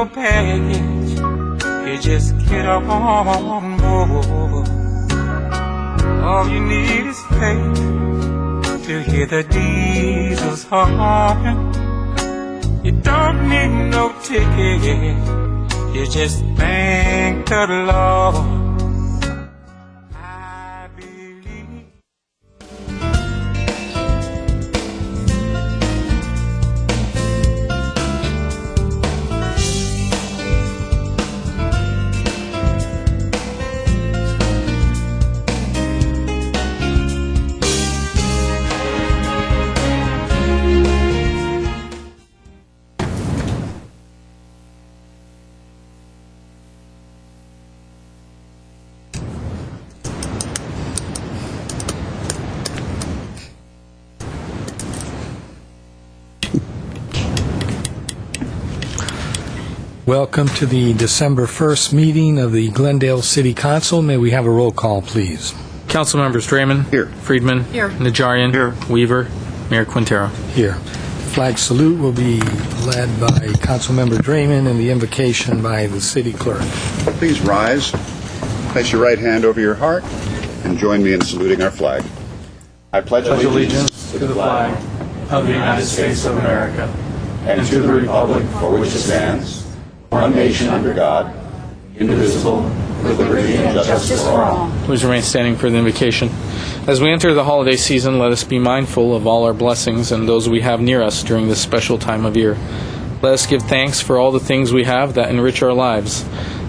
no baggage, you just get on board. All you need is faith to hear the diesel's horn. You don't need no ticket, you just thank the Lord. I believe. Welcome to the December 1st meeting of the Glendale City Council. May we have a roll call, please? Council members Draymond. Here. Friedman. Here. Najarian. Here. Weaver. Mayor Quintero. Here. Flag salute will be led by Councilmember Draymond and the invocation by the city clerk. Please rise, place your right hand over your heart, and join me in saluting our flag. I pledge allegiance to the flag of the United States of America and to the republic for which it stands, one nation under God, indivisible, with liberty and justice for all. Please remain standing for the invocation. As we enter the holiday season, let us be mindful of all our blessings and those we have near us during this special time of year. Let us give thanks for all the things we have that enrich our lives.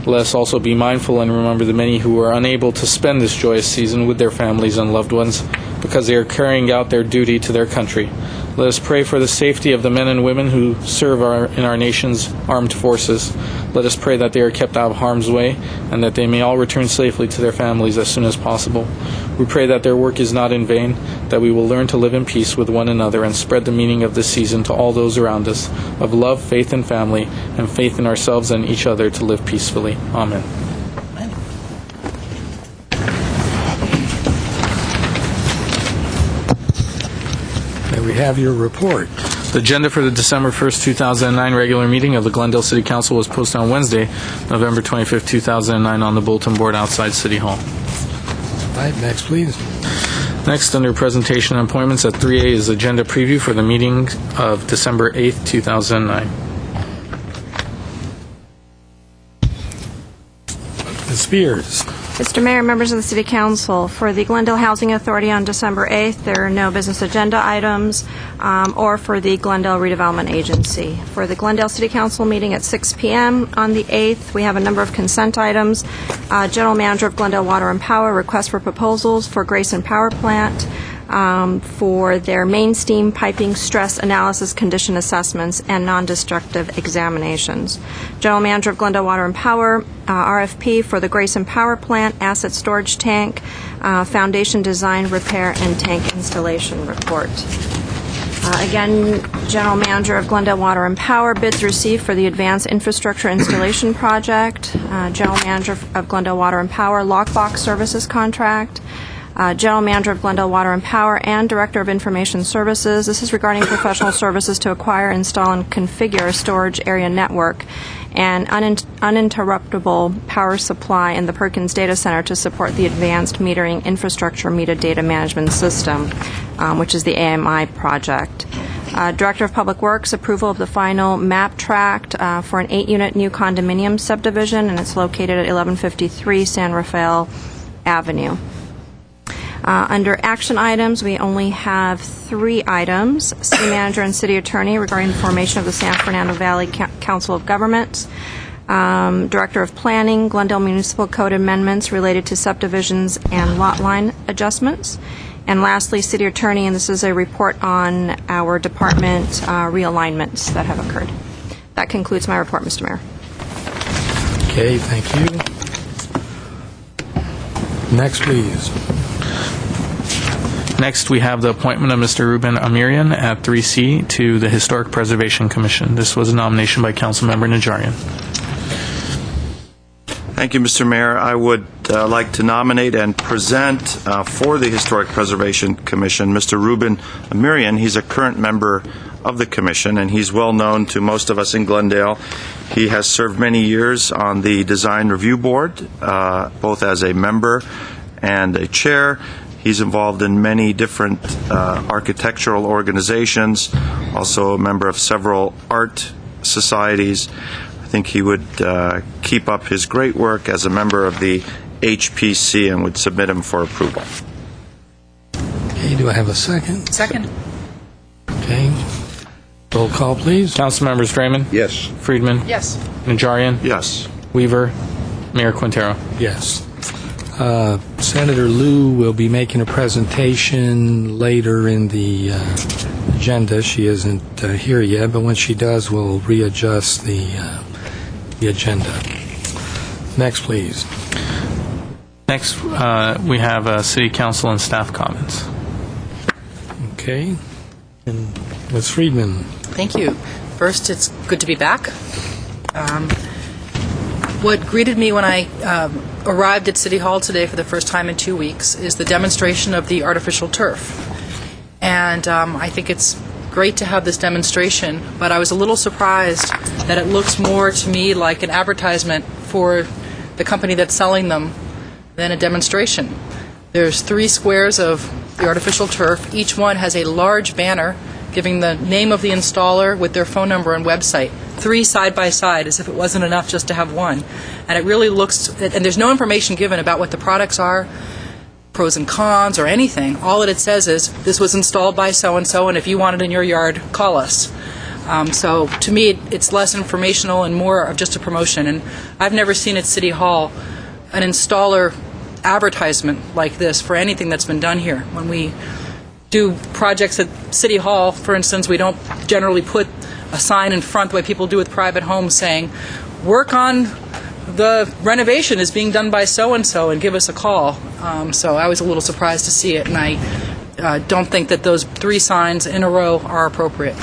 Let us also be mindful and remember the many who are unable to spend this joyous season with their families and loved ones because they are carrying out their duty to their country. Let us pray for the safety of the men and women who serve in our nation's armed forces. Let us pray that they are kept out of harm's way and that they may all return safely to their families as soon as possible. We pray that their work is not in vain, that we will learn to live in peace with one another and spread the meaning of this season to all those around us, of love, faith, and family, and faith in ourselves and each other to live peacefully. Amen. We have your report. The agenda for the December 1st, 2009 regular meeting of the Glendale City Council was posted on Wednesday, November 25th, 2009 on the bulletin board outside City Hall. All right, next, please. Next, under presentation and appointments at 3A is agenda preview for the meeting of December 8th, 2009. Ms. Spears. Mr. Mayor, members of the City Council, for the Glendale Housing Authority on December 8th, there are no business agenda items, or for the Glendale Redevelopment Agency. For the Glendale City Council meeting at 6 p.m. on the 8th, we have a number of consent items. General Manager of Glendale Water and Power, request for proposals for Grayson Power Plant for their main steam piping stress analysis condition assessments and non-destructive examinations. General Manager of Glendale Water and Power, RFP for the Grayson Power Plant asset storage tank, foundation design, repair, and tank installation report. Again, General Manager of Glendale Water and Power, bids received for the Advanced Infrastructure Installation Project. General Manager of Glendale Water and Power, Lockbox Services Contract. General Manager of Glendale Water and Power and Director of Information Services. This is regarding professional services to acquire, install, and configure a storage area network and uninterruptible power supply in the Perkins Data Center to support the Advanced Metering Infrastructure Metadata Management System, which is the AMI project. Director of Public Works, approval of the final map tract for an 8-unit new condominium subdivision, and it's located at 1153 San Rafael Avenue. Under action items, we only have 3 items. City Manager and City Attorney regarding the formation of the San Fernando Valley Council of Governments. Director of Planning, Glendale Municipal Code amendments related to subdivisions and lot line adjustments. And lastly, City Attorney, and this is a report on our department realignments that have occurred. That concludes my report, Mr. Mayor. Okay, thank you. Next, please. Next, we have the appointment of Mr. Ruben Amirian at 3C to the Historic Preservation Commission. This was a nomination by Councilmember Najarian. Thank you, Mr. Mayor. I would like to nominate and present for the Historic Preservation Commission Mr. Ruben Amirian. He's a current member of the commission, and he's well known to most of us in Glendale. He has served many years on the Design Review Board, both as a member and a chair. He's involved in many different architectural organizations, also a member of several art societies. I think he would keep up his great work as a member of the HPC and would submit him for approval. Okay, do I have a second? Second. Okay. Roll call, please. Councilmembers Draymond, Yes. Friedman, Yes. Najarian, Yes. Weaver, Mayor Quintero. Yes. Senator Liu will be making a presentation later in the agenda. She isn't here yet, but when she does, we'll readjust the agenda. Next, please. Next, we have City Council and staff comments. Okay. And Ms. Friedman. Thank you. First, it's good to be back. What greeted me when I arrived at City Hall today for the first time in 2 weeks is the demonstration of the artificial turf. And I think it's great to have this demonstration, but I was a little surprised that it looks more to me like an advertisement for the company that's selling them than a demonstration. There's 3 squares of the artificial turf. Each one has a large banner giving the name of the installer with their phone number and website. 3 side by side, as if it wasn't enough just to have one. And it really looks, and there's no information given about what the products are, pros and cons, or anything. All that it says is, this was installed by so-and-so, and if you want it in your yard, call us. So to me, it's less informational and more of just a promotion. And I've never seen at City Hall an installer advertisement like this for anything that's been done here. When we do projects at City Hall, for instance, we don't generally put a sign in front the way people do with private homes saying, work on the renovation is being done by so-and-so and give us a call. So I was a little surprised to see it, and I don't think that those 3 signs in a row are appropriate.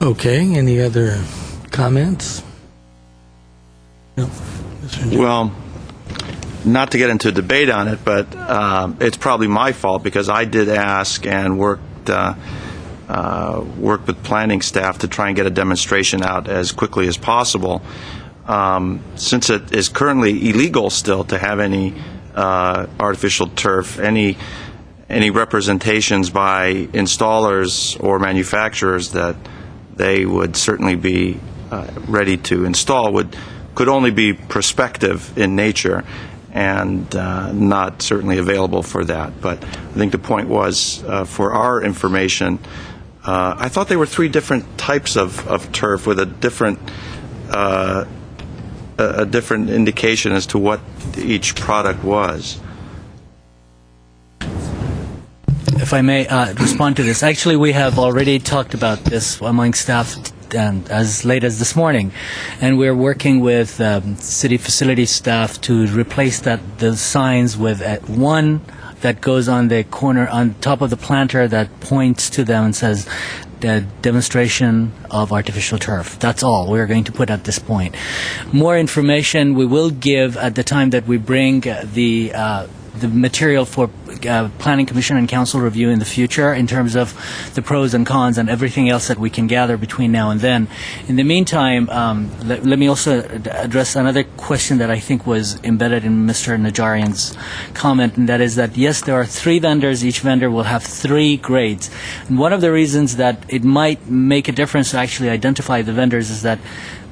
Okay, any other comments? No. Well, not to get into a debate on it, but it's probably my fault because I did ask and worked with planning staff to try and get a demonstration out as quickly as possible. Since it is currently illegal still to have any artificial turf, any representations by installers or manufacturers that they would certainly be ready to install could only be prospective in nature and not certainly available for that. But I think the point was, for our information, I thought there were 3 different types of turf with a different indication as to what each product was. If I may respond to this. Actually, we have already talked about this among staff and as late as this morning, and we're working with city facility staff to replace the signs with one that goes on the corner on top of the planter that points to them and says the demonstration of artificial turf. That's all we're going to put at this point. More information we will give at the time that we bring the material for Planning Commission and Council review in the future in terms of the pros and cons and everything else that we can gather between now and then. In the meantime, let me also address another question that I think was embedded in Mr. Najarian's comment, and that is that, yes, there are 3 vendors. Each vendor will have 3 grades. And one of the reasons that it might make a difference to actually identify the vendors is that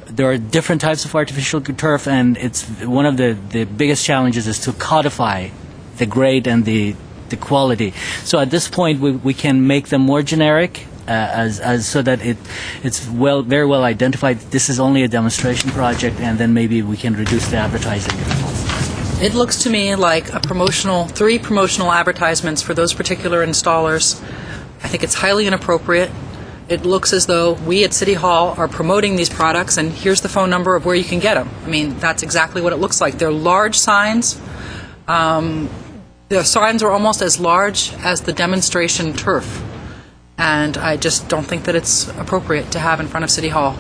there are different types of artificial turf, and it's one of the biggest challenges is to codify the grade and the quality. So at this point, we can make them more generic, as so that it's very well identified. This is only a demonstration project, and then maybe we can reduce the advertising. It looks to me like 3 promotional advertisements for those particular installers. I think it's highly inappropriate. It looks as though we at City Hall are promoting these products, and here's the phone number of where you can get them. I mean, that's exactly what it looks like. They're large signs. The signs are almost as large as the demonstration turf, and I just don't think that it's appropriate to have in front of City Hall.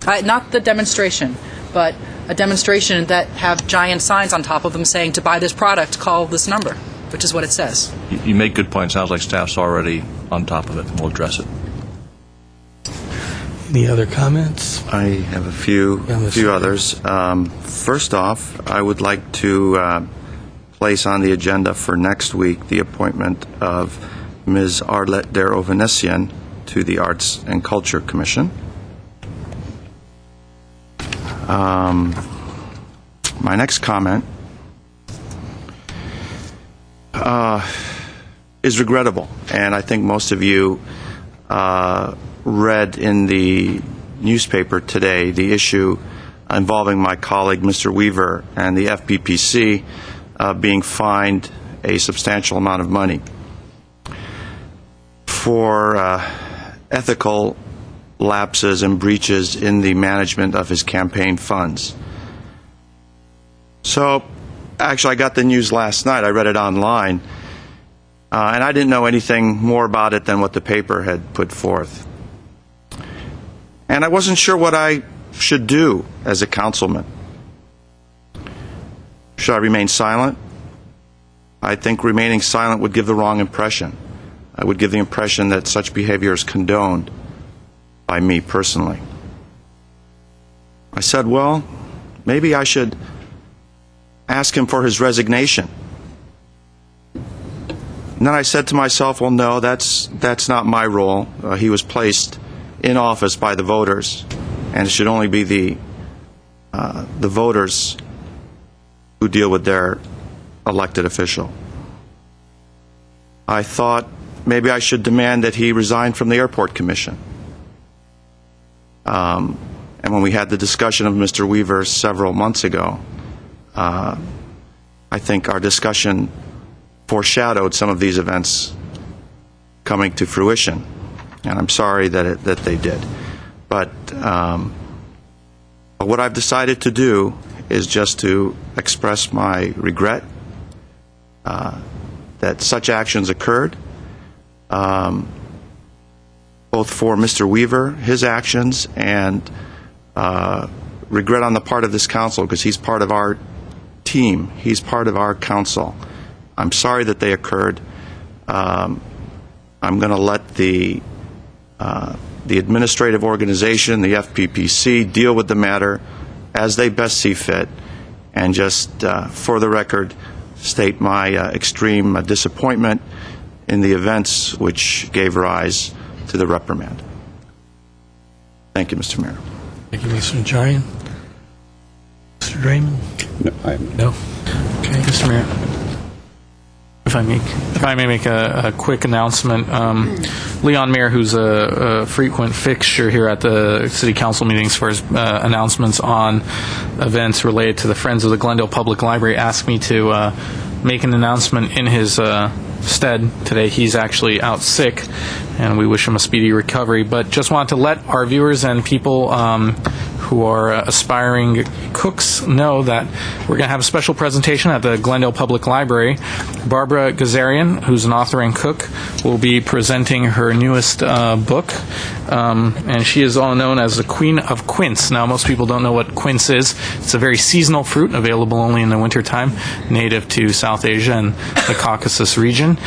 Not the demonstration, but a demonstration that have giant signs on top of them saying, to buy this product, call this number, which is what it says. You make good points. Sounds like staff's already on top of it, and we'll address it. Any other comments? I have a few others. First off, I would like to place on the agenda for next week the appointment of Ms. Arlette der Ovanessian to the Arts and Culture Commission. My next comment is regrettable, and I think most of you read in the newspaper today the issue involving my colleague, Mr. Weaver, and the FPPC being fined a substantial amount of money for ethical lapses and breaches in the management of his campaign funds. So, actually, I got the news last night. I read it online, and I didn't know anything more about it than what the paper had put forth. And I wasn't sure what I should do as a councilman. Should I remain silent? I think remaining silent would give the wrong impression. I would give the impression that such behavior is condoned by me personally. I said, well, maybe I should ask him for his resignation. And then I said to myself, well, no, that's not my role. He was placed in office by the voters, and it should only be the voters who deal with their elected official. I thought maybe I should demand that he resign from the Airport Commission. And when we had the discussion of Mr. Weaver several months ago, I think our discussion foreshadowed some of these events coming to fruition, and I'm sorry that they did. But what I've decided to do is just to express my regret that such actions occurred, both for Mr. Weaver, his actions, and regret on the part of this council, because he's part of our team. He's part of our council. I'm sorry that they occurred. I'm going to let the administrative organization, the FPPC, deal with the matter as they best see fit, and just for the record state my extreme disappointment in the events which gave rise to the reprimand. Thank you, Mr. Mayor. Thank you, Mr. Najarian. Mr. Draymond? No. Okay, Mr. Mayor. If I may make a quick announcement, Leon Mayer, who's a frequent fixture here at the City Council meetings for his announcements on events related to the Friends of the Glendale Public Library, asked me to make an announcement in his stead today. He's actually out sick, and we wish him a speedy recovery. But just wanted to let our viewers and people who are aspiring cooks know that we're going to have a special presentation at the Glendale Public Library. Barbara Gazarian, who's an author and cook, will be presenting her newest book, and she is all known as the Queen of Quince. Now, most people don't know what quince is. It's a very seasonal fruit, available only in the wintertime, native to South Asia and the Caucasus region.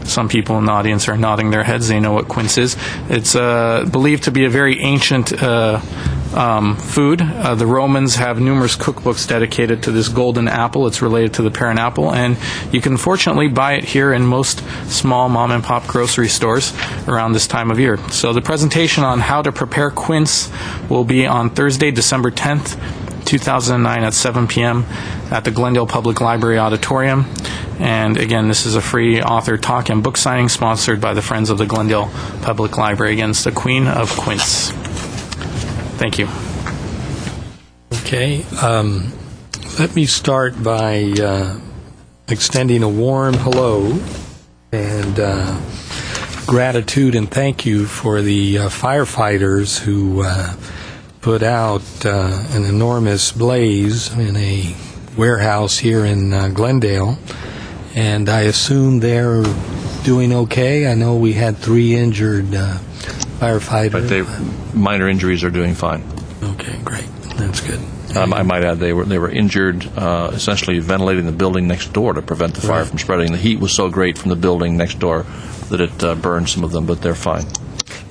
Some people in the audience are nodding their heads. They know what quince is. It's believed to be a very ancient food. The Romans have numerous cookbooks dedicated to this golden apple. It's related to the parent apple, and you can fortunately buy it here in most small mom-and-pop grocery stores around this time of year. So the presentation on how to prepare quince will be on Thursday, December 10th, 2009 at 7 p.m. at the Glendale Public Library Auditorium. And again, this is a free author talk and book signing sponsored by the Friends of the Glendale Public Library. Again, it's the Queen of Quince. Thank you. Okay. Let me start by extending a warm hello and gratitude and thank you for the firefighters who put out an enormous blaze in a warehouse here in Glendale, and I assume they're doing okay. I know we had 3 injured firefighter. But minor injuries are doing fine. Okay, great. That's good. I might add they were injured, essentially ventilating the building next door to prevent the fire from spreading. The heat was so great from the building next door that it burned some of them, but they're fine.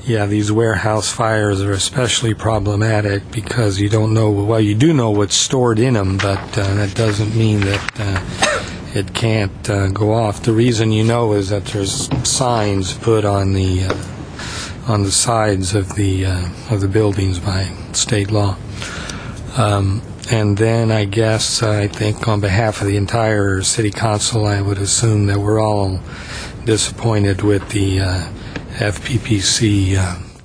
Yeah, these warehouse fires are especially problematic because you don't know, well, you do know what's stored in them, but that doesn't mean that it can't go off. The reason you know is that there's signs put on the sides of the buildings by state law. And then I guess, I think on behalf of the entire city council, I would assume that we're all disappointed with the FPPC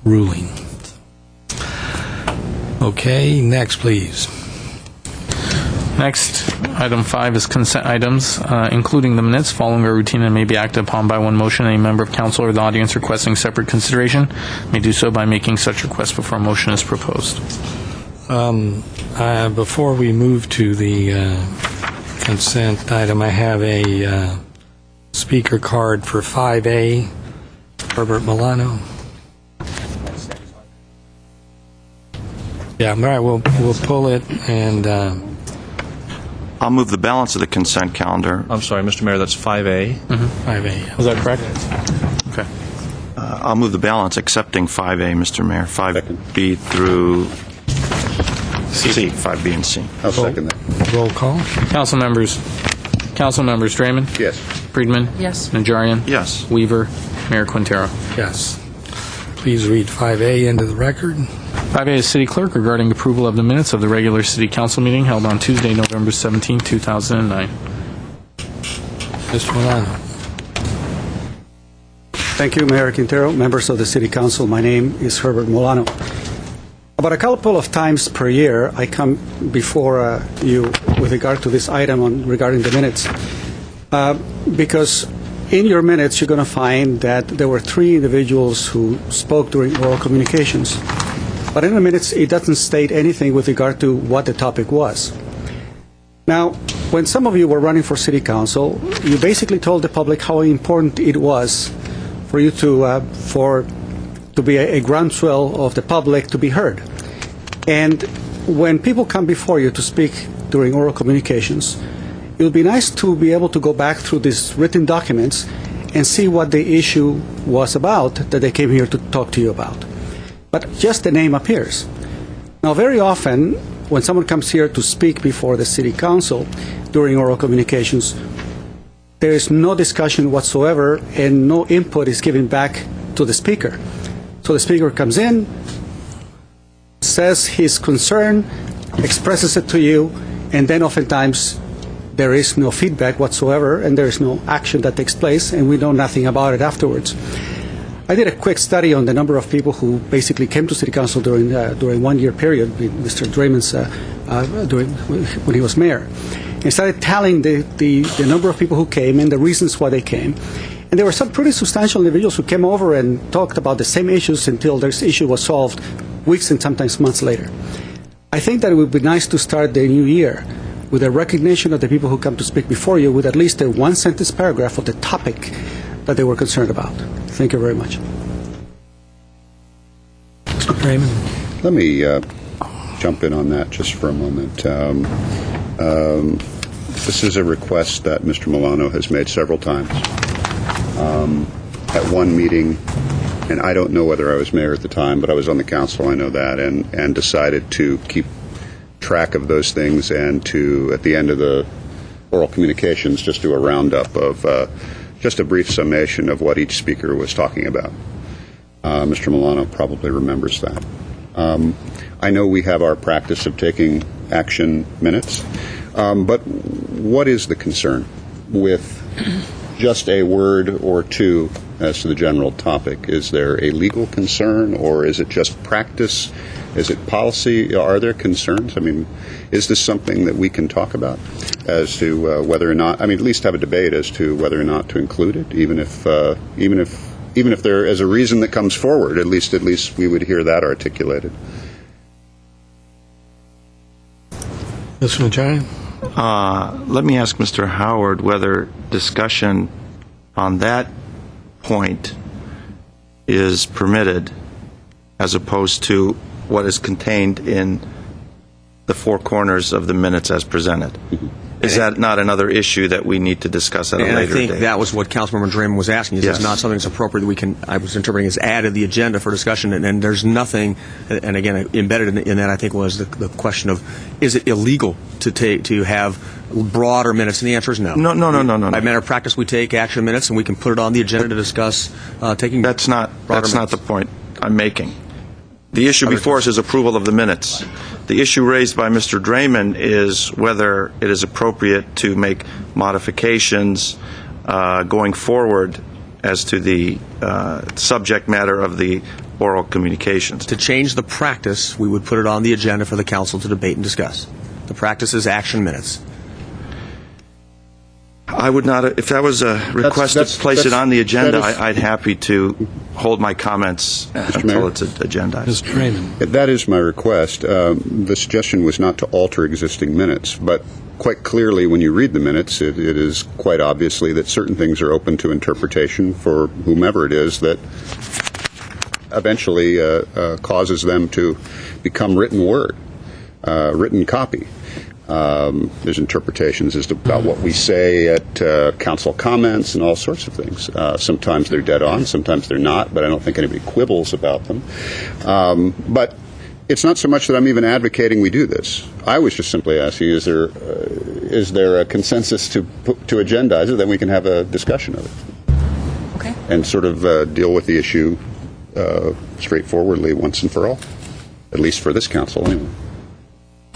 ruling. Okay, next, please. Next, item 5 is consent items, including the minutes following a routine and may be acted upon by one motion. Any member of council or the audience requesting separate consideration may do so by making such request before a motion is proposed. Before we move to the consent item, I have a speaker card for 5A. Herbert Milano. Yeah, all right, we'll pull it, and I'll move the balance of the consent calendar. I'm sorry, Mr. Mayor, that's 5A. 5A. Was that correct? Okay. I'll move the balance, accepting 5A, Mr. Mayor. 5B through C, 5B and C. I'll second that. Roll call. Council members Draymond? Yes. Friedman? Yes. Najarian? Yes. Weaver? Mayor Quintero? Yes. Please read 5A into the record. 5A is City Clerk regarding approval of the minutes of the regular City Council meeting held on Tuesday, November 17, 2009. Mr. Milano. Thank you, Mayor Quintero, members of the City Council. My name is Herbert Milano. About a couple of times per year, I come before you with regard to this item regarding the minutes, because in your minutes you're going to find that there were 3 individuals who spoke during oral communications. But in the minutes, it doesn't state anything with regard to what the topic was. Now, when some of you were running for City Council, you basically told the public how important it was for you to be a groundswell of the public to be heard. And when people come before you to speak during oral communications, it would be nice to be able to go back through these written documents and see what the issue was about that they came here to talk to you about. But just the name appears. Now, very often, when someone comes here to speak before the City Council during oral communications, there is no discussion whatsoever and no input is given back to the speaker. So the speaker comes in, says his concern, expresses it to you, and then oftentimes there is no feedback whatsoever and there is no action that takes place and we know nothing about it afterwards. I did a quick study on the number of people who basically came to City Council during 1 year period, Mr. Draymond's when he was mayor, and started tallying the number of people who came and the reasons why they came. And there were some pretty substantial individuals who came over and talked about the same issues until their issue was solved weeks and sometimes months later. I think that it would be nice to start the new year with a recognition of the people who come to speak before you with at least a one-sentence paragraph of the topic that they were concerned about. Thank you very much. Mr. Draymond. Let me jump in on that just for a moment. This is a request that Mr. Milano has made several times. At one meeting, and I don't know whether I was mayor at the time, but I was on the council, I know that, and decided to keep track of those things and to, at the end of the oral communications, just do a roundup of just a brief summation of what each speaker was talking about. Mr. Milano probably remembers that. I know we have our practice of taking action minutes, but what is the concern with just a word or two as to the general topic? Is there a legal concern, or is it just practice? Is it policy? Are there concerns? I mean, is this something that we can talk about as to whether or not? I mean, at least have a debate as to whether or not to include it, even if there is a reason that comes forward. At least we would hear that articulated. Mr. Najarian. Let me ask Mr. Howard whether discussion on that point is permitted as opposed to what is contained in the four corners of the minutes as presented. Is that not another issue that we need to discuss at a And later I think date? that was what Councilmember Draymond was asking. Is Yes. it's not something that's appropriate that we can, I was interpreting as added the agenda for discussion, and there's nothing, and again, embedded in that, I think, was the question of, is it illegal to have broader minutes? And the answer is no. No. By matter of practice, we take action minutes, and we can put it on the agenda to discuss taking That's not broader the minutes. point I'm making. The issue before us is approval of the minutes. The issue raised by Mr. Draymond is whether it is appropriate to make modifications going forward as to the subject matter of the oral communications. To change the practice, we would put it on the agenda for the council to debate and discuss. The practice is action minutes. I would not, if that was a request to place it on the agenda, I'd happy to hold my comments until Mayor? it's agendized. Mr. Raymond. That is my request. The suggestion was not to alter existing minutes, but quite clearly when you read the minutes, it is quite obviously that certain things are open to interpretation for whomever it is that eventually causes them to become written word, written copy. There's interpretations as to about what we say at council comments and all sorts of things. Sometimes they're dead on, sometimes they're not, but I don't think anybody quibbles about them. But it's not so much that I'm even advocating we do this. I was just simply asking, is there a consensus to agendize it, then we can have a discussion of it. Okay. And sort of deal with the issue straightforwardly once and for all, at least for this council anyway.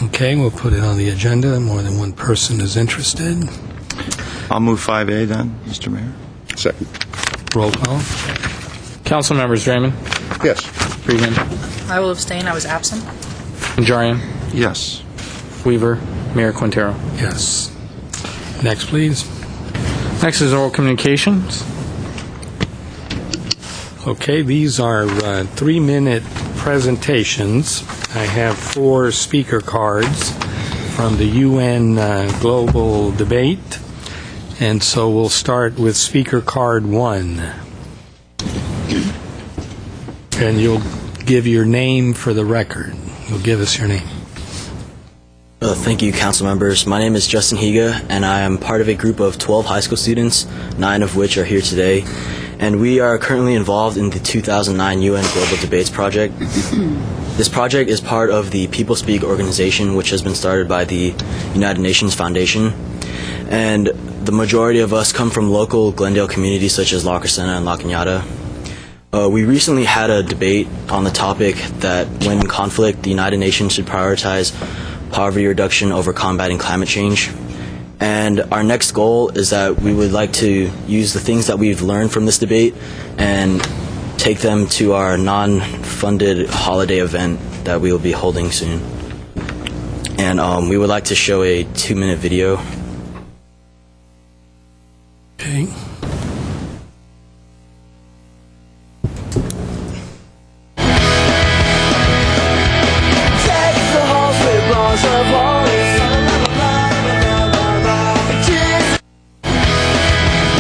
Okay, we'll put it on the agenda. More than one person is interested. I'll move 5A then, Mr. Mayor. Second. Roll call. Council members Draymond, Yes. Friedman, I will abstain. I was absent. Najarian, Yes. Weaver, Mayor Quintero. Yes. Next, please. Next is oral communications. Okay, these are 3-minute presentations. I have 4 speaker cards from the UN Global Debate, and so we'll start with speaker card 1. And you'll give your name for the record. You'll give us your name. Thank you, council members. My name is Justin Higa, and I am part of a group of 12 high school students, 9 of which are here today. And we are currently involved in the 2009 UN Global Debates project. This project is part of the People Speak organization, which has been started by the United Nations Foundation. And the majority of us come from local Glendale communities such as La Crescenta and La Cañada. We recently had a debate on the topic that when in conflict, the United Nations should prioritize poverty reduction over combating climate change. And our next goal is that we would like to use the things that we've learned from this debate and take them to our non-funded holiday event that we will be holding soon. And we would like to show a 2-minute video. Okay.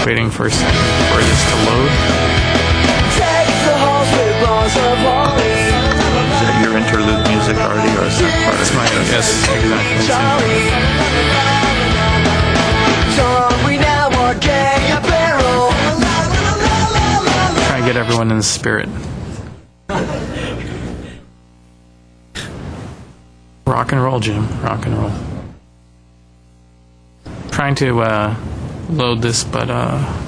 Waiting for a second for this to load. Is that your interlude music already, or is that part of That's my yes, exactly. Trying to get everyone in the spirit. Rock and roll, Jim. Rock and roll. Trying to load this, but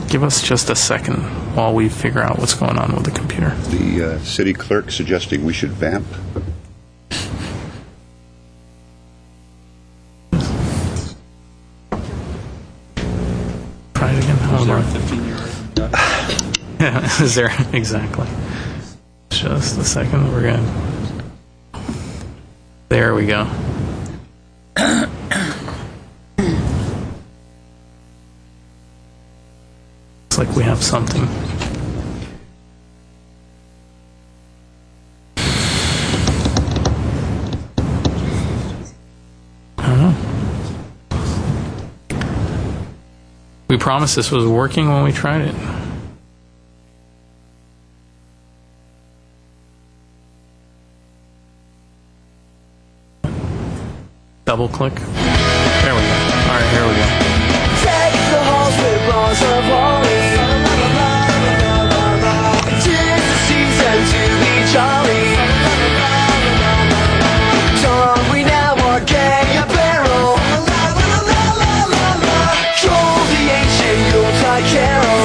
give us just a second while we figure out what's going on with the computer. The city clerk suggesting we should vamp. Try it again. Hold on. Yeah, is there? Exactly. Just a second. We're good. There we go. Looks like we have something. I don't know. We promised this was working when we tried it. Double click. There we go. All right, here we go. Take the halls with bars of holly. Tis the season to be jolly. Don we now our gay apparel. Troll the ancient Yuletide carol.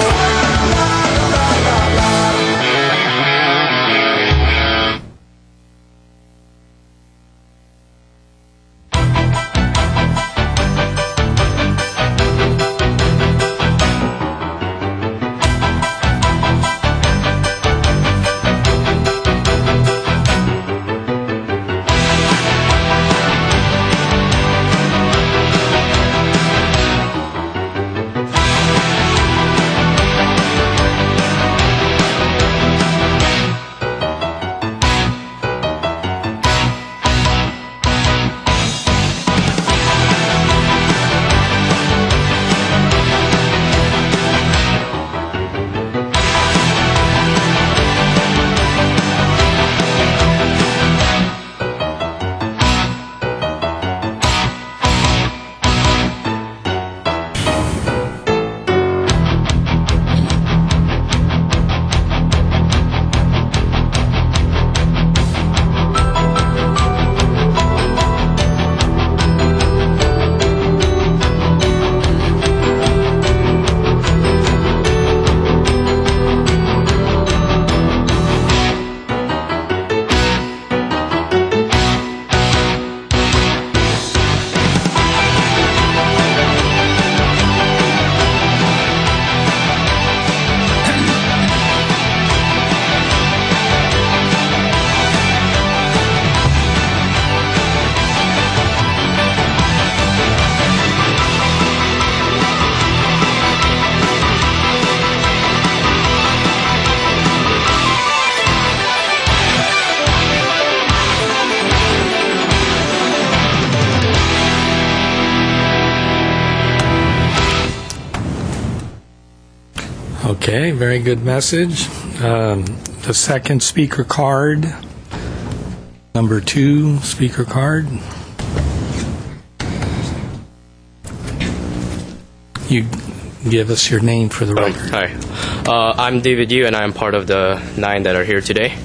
Okay, very good message. The second speaker card, number 2 speaker card. You give us your name for the record. Hi, I'm David Yu, and I'm part of the 9 that are here today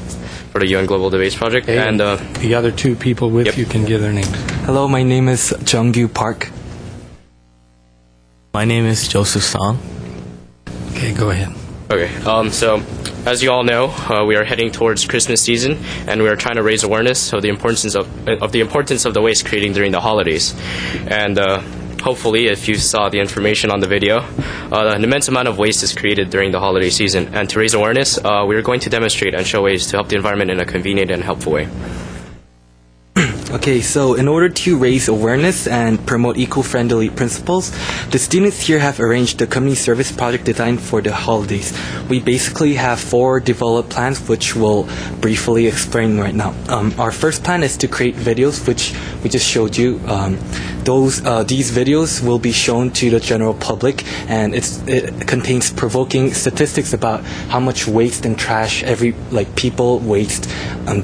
for the UN Global Debates Project. Okay, and the other 2 people with you can give their names. Hello, my name is Junggu Park. My name is Joseph Song. Okay, go ahead. Okay, so as you all know, we are heading towards Christmas season, and we are trying to raise awareness of the importance of the waste creating during the holidays. And hopefully, if you saw the information on the video, an immense amount of waste is created during the holiday season. And to raise awareness, we are going to demonstrate and show ways to help the environment in a convenient and helpful way. Okay, so in order to raise awareness and promote eco-friendly principles, the students here have arranged the community service project designed for the holidays. We basically have 4 developed plans, which we'll briefly explain right now. Our first plan is to create videos, which we just showed you. These videos will be shown to the general public, and it contains provoking statistics about how much waste and trash people waste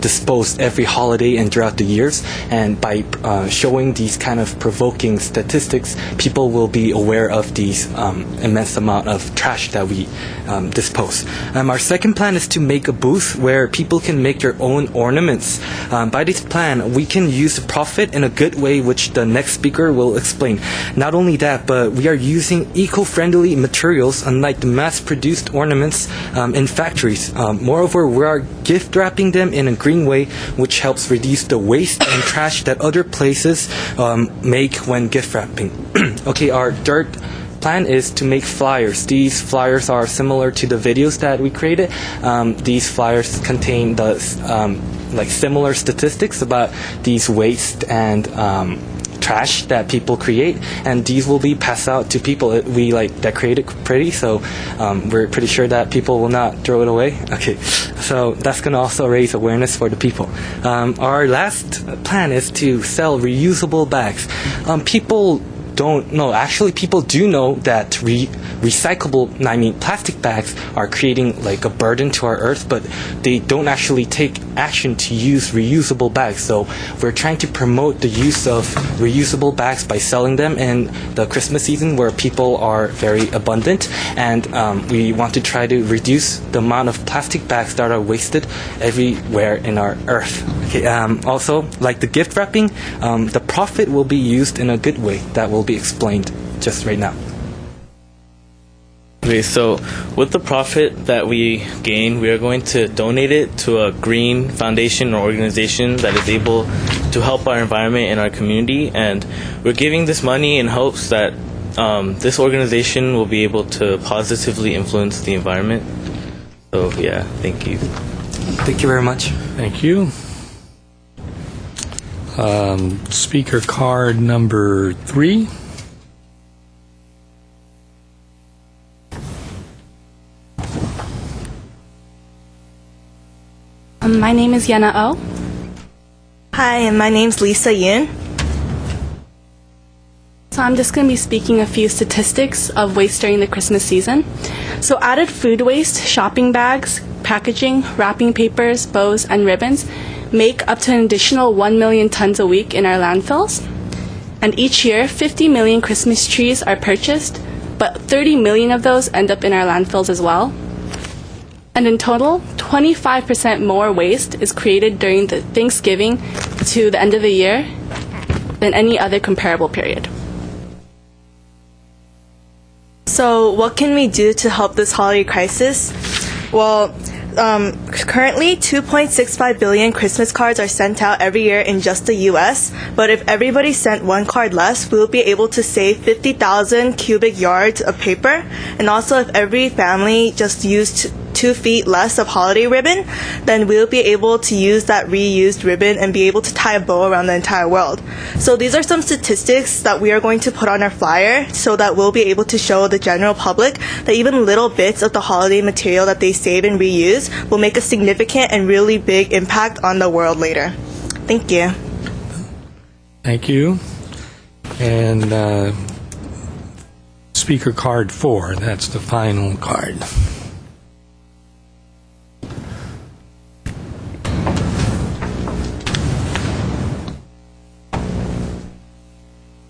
disposed every holiday and throughout the years. And by showing these kind of provoking statistics, people will be aware of these immense amount of trash that we dispose. Our second plan is to make a booth where people can make their own ornaments. By this plan, we can use the profit in a good way, which the next speaker will explain. Not only that, but we are using eco-friendly materials, unlike the mass-produced ornaments in factories. Moreover, we are gift wrapping them in a green way, which helps reduce the waste and trash that other places make when gift wrapping. Okay, our third plan is to make flyers. These flyers are similar to the videos that we created. These flyers contain the similar statistics about these waste and trash that people create, and these will be passed out to people. We decorate it pretty, so we're pretty sure that people will not throw it away. Okay, so that's going to also raise awareness for the people. Our last plan is to sell reusable bags. People don't know. Actually, people do know that plastic bags are creating like a burden to our earth, but they don't actually take action to use reusable bags. So we're trying to promote the use of reusable bags by selling them in the Christmas season where people are very abundant, and we want to try to reduce the amount of plastic bags that are wasted everywhere in our earth. Okay, also, like the gift wrapping, the profit will be used in a good way that will be explained just right now. Okay, so with the profit that we gain, we are going to donate it to a green foundation or organization that is able to help our environment and our community, and we're giving this money in hopes that this organization will be able to positively influence the environment. So yeah, thank you. Thank you very much. Thank you. Speaker card number 3. My name is Yana O. Hi, and my name's Lisa Yun. So I'm just going to be speaking a few statistics of waste during the Christmas season. So added food waste, shopping bags, packaging, wrapping papers, bows, and ribbons make up to an additional 1 million tons a week in our landfills. And each year, 50 million Christmas trees are purchased, but 30 million of those end up in our landfills as well. And in total, 25% more waste is created during the Thanksgiving to the end of the year than any other comparable period. So what can we do to help this holiday crisis? Well, currently 2.65 billion Christmas cards are sent out every year in just the US, but if everybody sent one card less, we'll be able to save 50,000 cubic yards of paper. And also if every family just used 2 feet less of holiday ribbon, then we'll be able to use that reused ribbon and be able to tie a bow around the entire world. So these are some statistics that we are going to put on our flyer so that we'll be able to show the general public that even little bits of the holiday material that they save and reuse will make a significant and really big impact on the world later. Thank you. Thank you. And speaker card 4, that's the final card.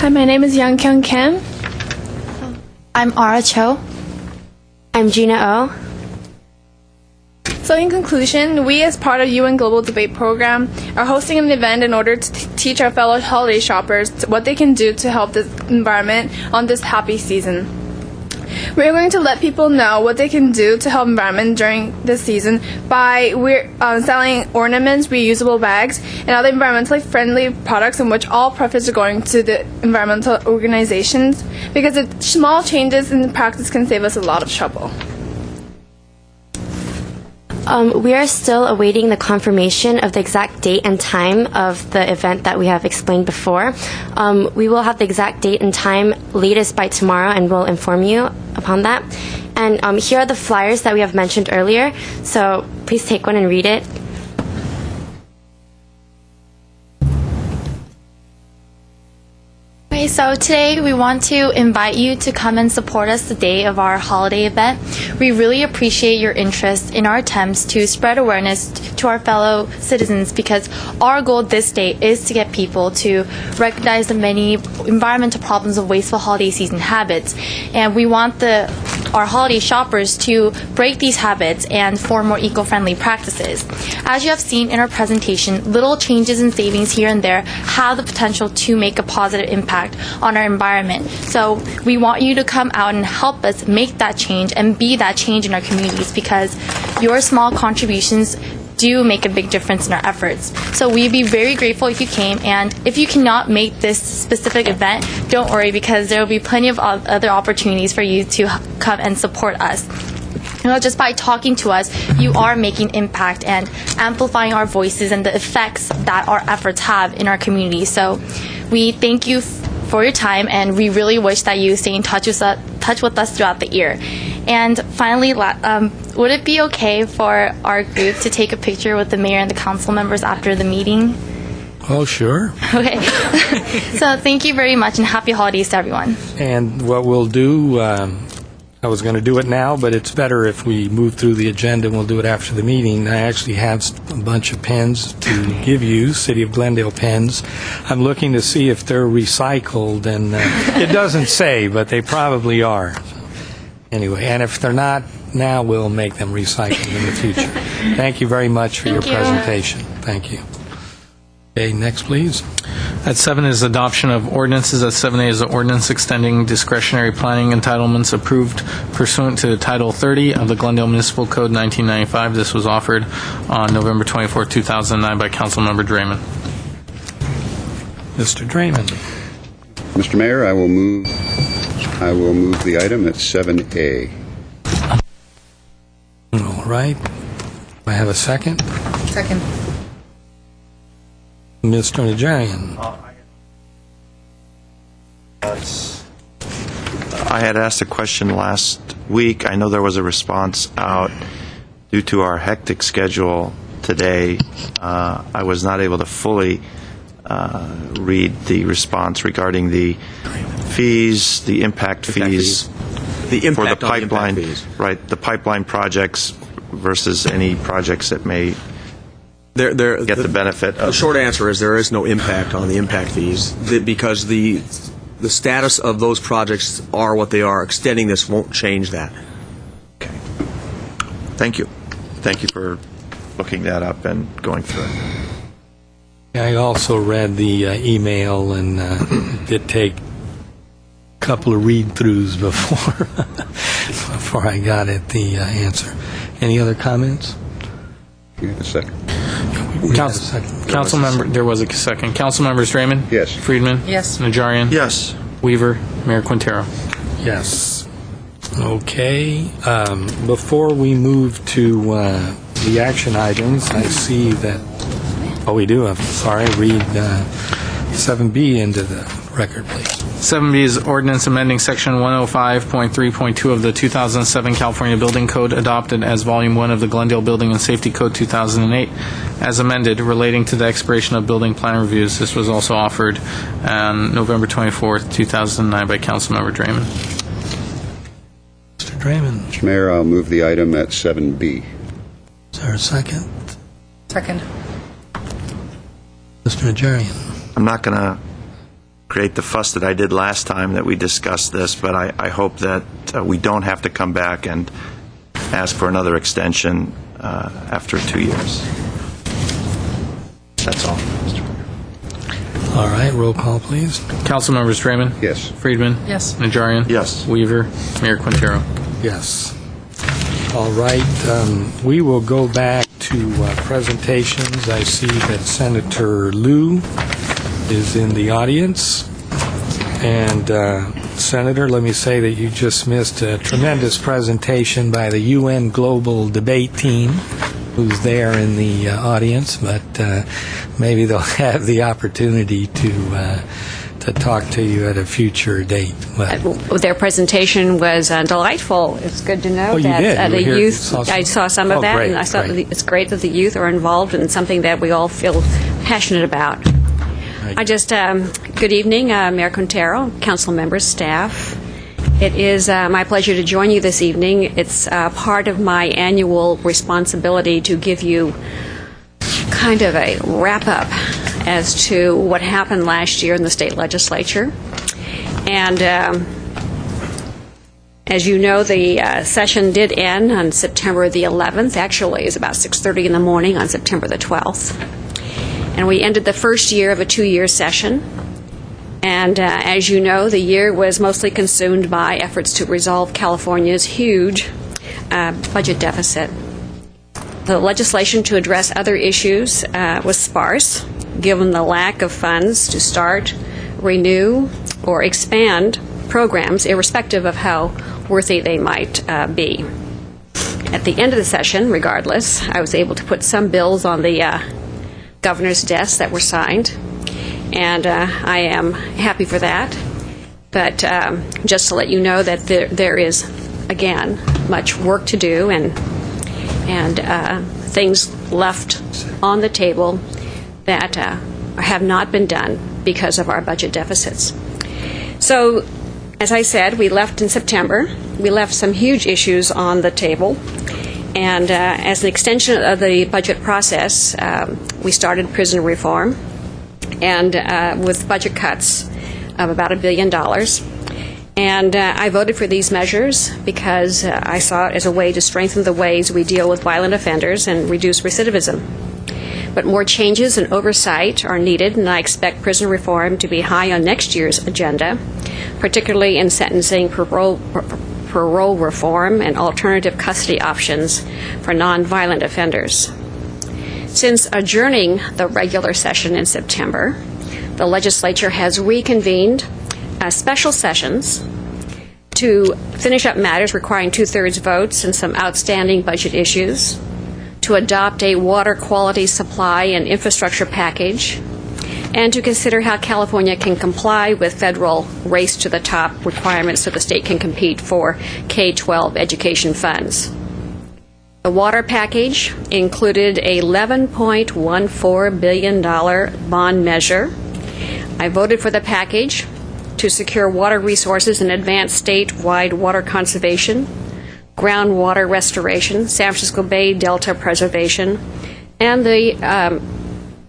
Hi, my name is Young Kyung Kim. I'm Ara Cho. I'm Gina O. So in conclusion, we as part of UN Global Debate Program are hosting an event in order to teach our fellow holiday shoppers what they can do to help the environment on this happy season. We're going to let people know what they can do to help environment during this season by selling ornaments, reusable bags, and other environmentally friendly products in which all profits are going to the environmental organizations, because small changes in practice can save us a lot of trouble. We are still awaiting the confirmation of the exact date and time of the event that we have explained before. We will have the exact date and time latest by tomorrow, and we'll inform you upon that. And here are the flyers that we have mentioned earlier, so please take one and read it. Okay, so today we want to invite you to come and support us the day of our holiday event. We really appreciate your interest in our attempts to spread awareness to our fellow citizens, because our goal this day is to get people to recognize the many environmental problems of wasteful holiday season habits. And we want our holiday shoppers to break these habits and form more eco-friendly practices. As you have seen in our presentation, little changes in savings here and there have the potential to make a positive impact on our environment. So we want you to come out and help us make that change and be that change in our communities, because your small contributions do make a big difference in our efforts. So we'd be very grateful if you came, and if you cannot make this specific event, don't worry, because there will be plenty of other opportunities for you to come and support us. Just by talking to us, you are making impact and amplifying our voices and the effects that our efforts have in our community. So we thank you for your time, and we really wish that you stay in touch with us throughout the year. And finally, would it be okay for our group to take a picture with the mayor and the council members after the meeting? Oh, sure. Okay. So thank you very much, and happy holidays to everyone. And what we'll do, I was going to do it now, but it's better if we move through the agenda, and we'll do it after the meeting. I actually have a bunch of pens to give you, City of Glendale pens. I'm looking to see if they're recycled, and it doesn't say, but they probably are. Anyway, and if they're not, now we'll make them recycled in the future. Thank you very much for your presentation. Thank you. Okay, next, please. At 7 is adoption of ordinances. At 7A is the ordinance extending discretionary planning entitlements approved pursuant to Title 30 of the Glendale Municipal Code 1995. This was offered on November 24, 2009 by Councilmember Draymond. Mr. Draymond. Mr. Mayor, I will move the item at 7A. All right. Do I have a second? Second. Mr. Najarian. I had asked a question last week. I know there was a response out. Due to our hectic schedule today, I was not able to fully read the response regarding the fees, the impact fees. The impact for the on the pipeline, impact fees. right? The pipeline projects versus any projects that may get the benefit of. The short answer is there is no impact on the impact fees because the status of those projects are what they are. Extending this won't change that. Okay. Thank you. Thank you for looking that up and going through it. I also read the email and did take a couple of read-throughs before I got at the answer. Any other comments? You have a second. Councilmember, there was a second. Councilmembers Draymond? Yes. Friedman? Yes. Najarian? Yes. Weaver? Mayor Quintero? Yes. Okay. Before we move to the action items, I see that, we do. I'm sorry. Read 7B into the record, please. 7B is ordinance amending Section 105.3.2 of the 2007 California Building Code adopted as Volume 1 of the Glendale Building and Safety Code 2008 as amended relating to the expiration of building plan reviews. This was also offered on November 24th, 2009 by Councilmember Draymond. Mr. Draymond. Mr. Mayor, I'll move the item at 7B. Is there a second? Second. Mr. Najarian. I'm not going to create the fuss that I did last time that we discussed this, but I hope that we don't have to come back and ask for another extension after 2 years. That's all, Mr. Mayor. All right, roll call, please. Councilmembers Draymond? Yes. Friedman? Yes. Najarian? Yes. Weaver? Mayor Quintero? Yes. All right, we will go back to presentations. I see that Senator Liu is in the audience. And Senator, let me say that you just missed a tremendous presentation by the UN Global Debate Team, who's there in the audience, but maybe they'll have the opportunity to talk to you at a future date. Their presentation was delightful. It's good to know you that did. the You were here. youth, I saw some of that, great, and I thought great. it's great that the youth are involved in something that we all feel passionate about. Good evening, Mayor Quintero, council members, staff. It is my pleasure to join you this evening. It's part of my annual responsibility to give you kind of a wrap-up as to what happened last year in the state legislature. And as you know, the session did end on September the 11th. Actually, it was about 6:30 in the morning on September the 12th. And we ended the first year of a 2-year session. And as you know, the year was mostly consumed by efforts to resolve California's huge budget deficit. The legislation to address other issues was sparse, given the lack of funds to start, renew, or expand programs, irrespective of how worthy they might be. At the end of the session, regardless, I was able to put some bills on the governor's desk that were signed, and I am happy for that. But just to let you know that there is, again, much work to do and things left on the table that have not been done because of our budget deficits. So, as I said, we left in September. We left some huge issues on the table. And as an extension of the budget process, we started prison reform, and with budget cuts of about $1 billion. And I voted for these measures because I saw it as a way to strengthen the ways we deal with violent offenders and reduce recidivism. But more changes and oversight are needed, and I expect prison reform to be high on next year's agenda, particularly in sentencing, parole reform, and alternative custody options for nonviolent offenders. Since adjourning the regular session in September, the legislature has reconvened special sessions to finish up matters requiring two-thirds votes and some outstanding budget issues, to adopt a water quality supply and infrastructure package, and to consider how California can comply with federal race to the top requirements so the state can compete for K-12 education funds. The water package included a $11.14 billion bond measure. I voted for the package to secure water resources and advance statewide water conservation, groundwater restoration, San Francisco Bay Delta preservation, and the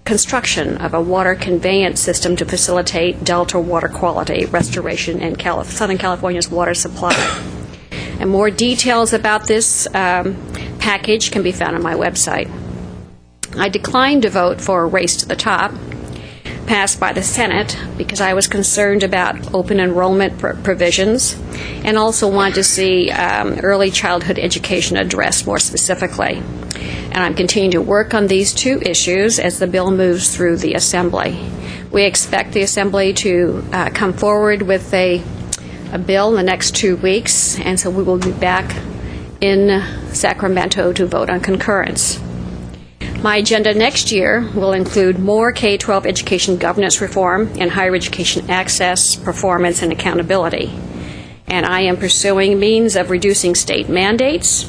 construction of a water conveyance system to facilitate Delta water quality restoration in Southern California's water supply. And more details about this package can be found on my website. I declined to vote for a race to the top, passed by the Senate, because I was concerned about open enrollment provisions and also wanted to see early childhood education addressed more specifically. And I'm continuing to work on these two issues as the bill moves through the Assembly. We expect the Assembly to come forward with a bill in the next 2 weeks, and so we will be back in Sacramento to vote on concurrence. My agenda next year will include more K-12 education governance reform and higher education access, performance, and accountability. And I am pursuing means of reducing state mandates,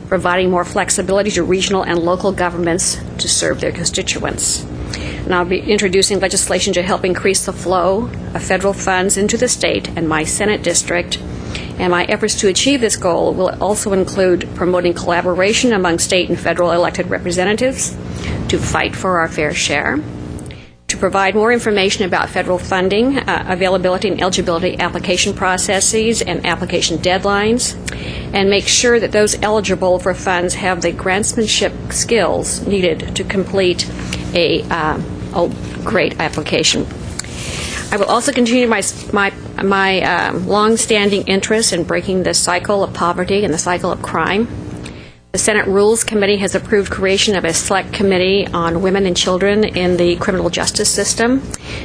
providing more flexibility to regional and local governments to serve their constituents. And I'll be introducing legislation to help increase the flow of federal funds into the state and my Senate district. And my efforts to achieve this goal will also include promoting collaboration among state and federal elected representatives to fight for our fair share, to provide more information about federal funding, availability and eligibility application processes and application deadlines, and make sure that those eligible for funds have the grantsmanship skills needed to complete a great application. I will also continue my long-standing interest in breaking the cycle of poverty and the cycle of crime. The Senate Rules Committee has approved creation of a select committee on women and children in the criminal justice system,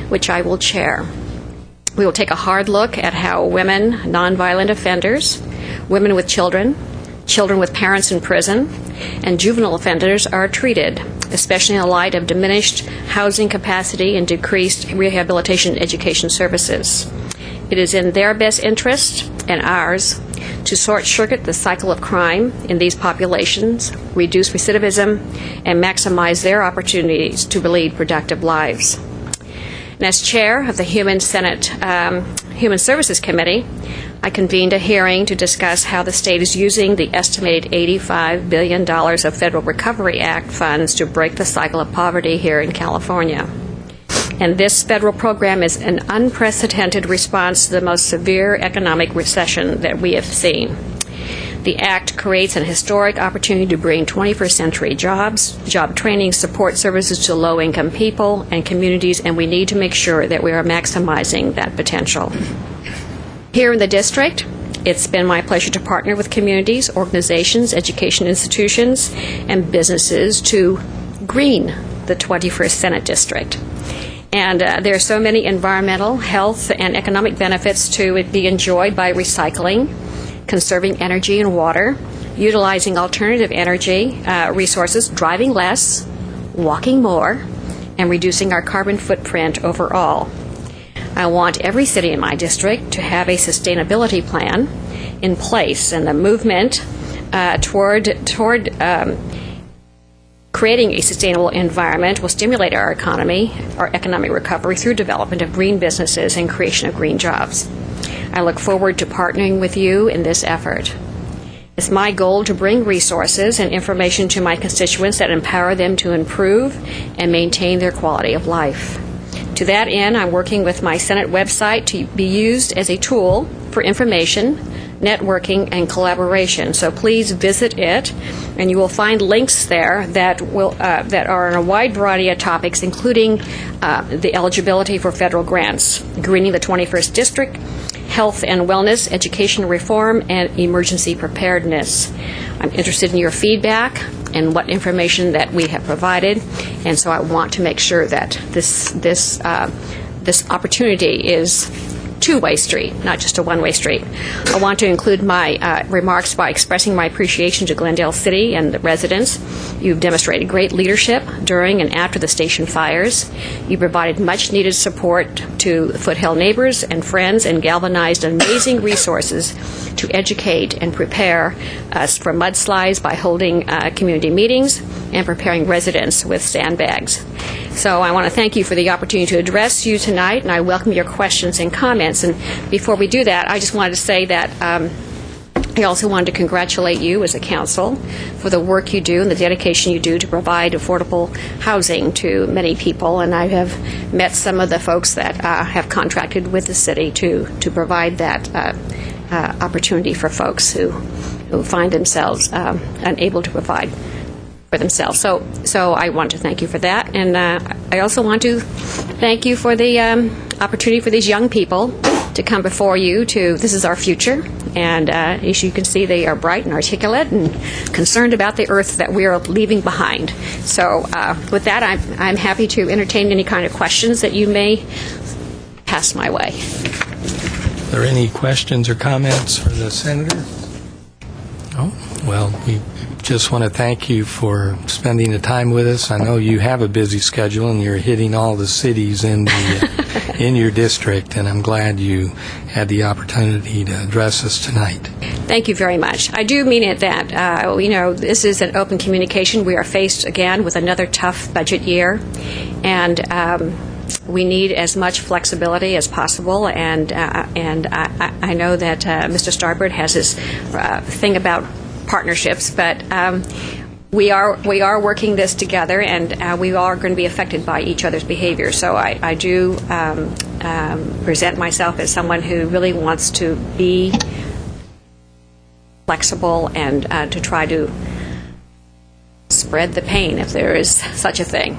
which I will chair. We will take a hard look at how women, nonviolent offenders, women with children, children with parents in prison, and juvenile offenders are treated, especially in the light of diminished housing capacity and decreased rehabilitation and education services. It is in their best interest and ours to short-circuit the cycle of crime in these populations, reduce recidivism, and maximize their opportunities to lead productive lives. And as chair of the Human Services Committee, I convened a hearing to discuss how the state is using the estimated $85 billion of Federal Recovery Act funds to break the cycle of poverty here in California. And this federal program is an unprecedented response to the most severe economic recession that we have seen. The Act creates an historic opportunity to bring 21st century jobs, job training, support services to low-income people and communities, and we need to make sure that we are maximizing that potential. Here in the district, it's been my pleasure to partner with communities, organizations, education institutions, and businesses to green the 21st Senate District. And there are so many environmental, health, and economic benefits to it be enjoyed by recycling, conserving energy and water, utilizing alternative energy resources, driving less, walking more, and reducing our carbon footprint overall. I want every city in my district to have a sustainability plan in place, and the movement toward Creating a sustainable environment will stimulate our economy, our economic recovery through development of green businesses and creation of green jobs. I look forward to partnering with you in this effort. It's my goal to bring resources and information to my constituents that empower them to improve and maintain their quality of life. To that end, I'm working with my Senate website to be used as a tool for information, networking, and collaboration. So please visit it, and you will find links there that are on a wide variety of topics, including the eligibility for federal grants, greening the 21st District, health and wellness, education reform, and emergency preparedness. I'm interested in your feedback and what information that we have provided, and so I want to make sure that this opportunity is two-way street, not just a one-way street. I want to include my remarks by expressing my appreciation to Glendale City and the residents. You've demonstrated great leadership during and after the station fires. You provided much-needed support to Foothill neighbors and friends and galvanized amazing resources to educate and prepare us for mudslides by holding community meetings and preparing residents with sandbags. So I want to thank you for the opportunity to address you tonight, and I welcome your questions and comments. And before we do that, I just wanted to say that I also wanted to congratulate you as a council for the work you do and the dedication you do to provide affordable housing to many people. And I have met some of the folks that have contracted with the city to provide that opportunity for folks who find themselves unable to provide for themselves. So I want to thank you for that. And I also want to thank you for the opportunity for these young people to come before you this is our future. And as you can see, they are bright and articulate and concerned about the earth that we are leaving behind. So with that, I'm happy to entertain any kind of questions that you may pass my way. Are there any questions or comments for the senator? Oh, well, we just want to thank you for spending the time with us. I know you have a busy schedule and you're hitting all the cities in in your district, and I'm glad you had the opportunity to address us tonight. Thank you very much. I do mean it that, this is an open communication. We are faced again with another tough budget year, and we need as much flexibility as possible, and I know that Mr. Starbird has his thing about partnerships, but we are working this together, and we are going to be affected by each other's behavior. So I do present myself as someone who really wants to be flexible and to try to spread the pain if there is such a thing.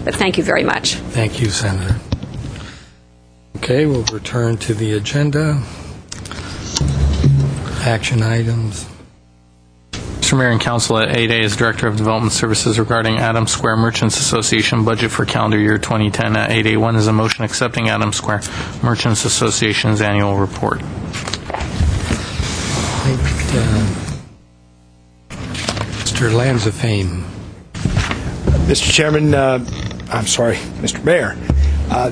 But thank you very much. Thank you, Senator. Okay, we'll return to the agenda. Action items. Mr. Mayor and Council, at 8A is Director of Development Services regarding Adams Square Merchants Association budget for calendar year 2010. At 8A1 is a motion accepting Adams Square Merchants Association's annual report. Mr. Lanzafame. Mr. Chairman, I'm sorry, Mr. Mayor.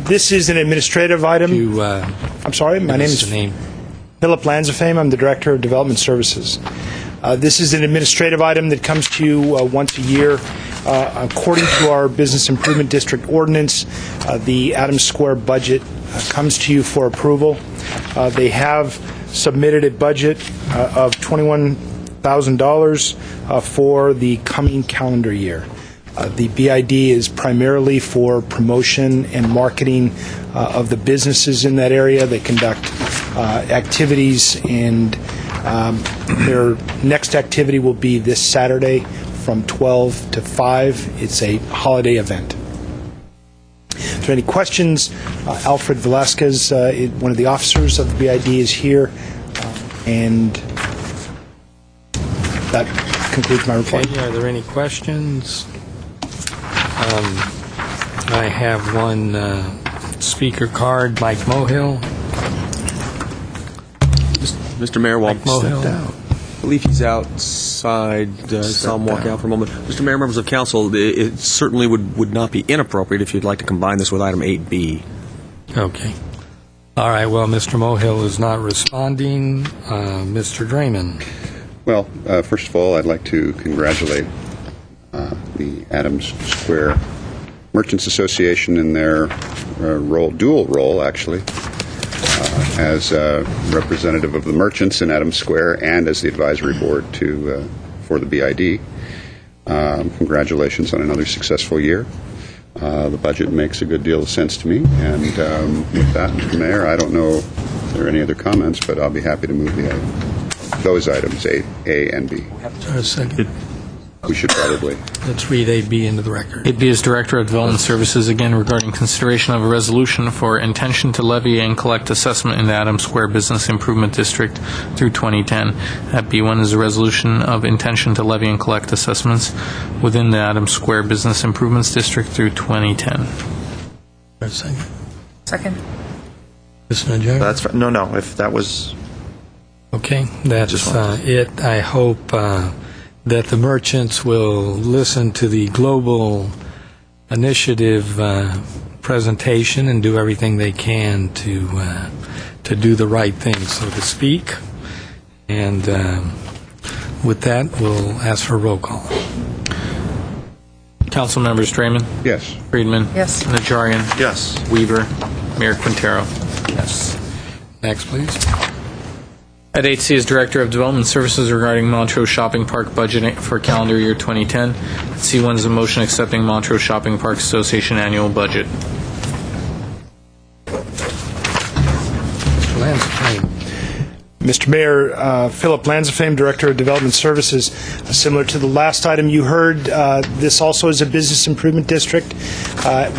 This is an administrative item. I'm sorry, my name is Philip Lanzafame. I'm the Director of Development Services. This is an administrative item that comes to you once a year. According to our Business Improvement District ordinance, the Adams Square budget comes to you for approval. They have submitted a budget of $21,000 for the coming calendar year. The BID is primarily for promotion and marketing of the businesses in that area. They conduct activities, and their next activity will be this Saturday from 12 to 5. It's a holiday event. If there are any questions, Alfred Velasquez, one of the officers of the BID, is here, and that concludes my report. Okay, are there any questions? I have one speaker card, Mike Mohill. Mr. Mayor, while Mike Mohill. stepped out. I believe he's outside. Saw him walk out for a moment. Mr. Mayor, members of council, it certainly would not be inappropriate if you'd like to combine this with item 8B. Okay. All right. Well, Mr. Mohill is not responding. Mr. Draymond. Well, first of all, I'd like to congratulate the Adams Square Merchants Association in their dual role, actually, as representative of the merchants in Adams Square and as the advisory board for the BID. Congratulations on another successful year. The budget makes a good deal of sense to me. And with that, Mr. Mayor, I don't know if there are any other comments, but I'll be happy to move those items, A and B. Second. We should probably. Let's read 8B into the record. 8B is Director of Development Services, again regarding consideration of a resolution for intention to levy and collect assessment in the Adams Square Business Improvement District through 2010. At B1 is a resolution of intention to levy and collect assessments within the Adams Square Business Improvements District through 2010. Second. Second. Mr. Najarian? That's no. If that was okay, that's it. I hope that the merchants will listen to the global initiative presentation and do everything they can to do the right thing, so to speak. And with that, we'll ask for a roll call. Council members Draymond? Yes. Friedman? Yes. Najarian? yes. Weaver? Mayor Quintero? Yes. Next, please. At 8C is Director of Development Services regarding Montrose Shopping Park budget for calendar year 2010. At C1 is a motion accepting Montrose Shopping Park Association annual budget. Mr. Lansford. Mr. Mayor, Philip Lansford, Director of Development Services. Similar to the last item you heard, this also is a business improvement district,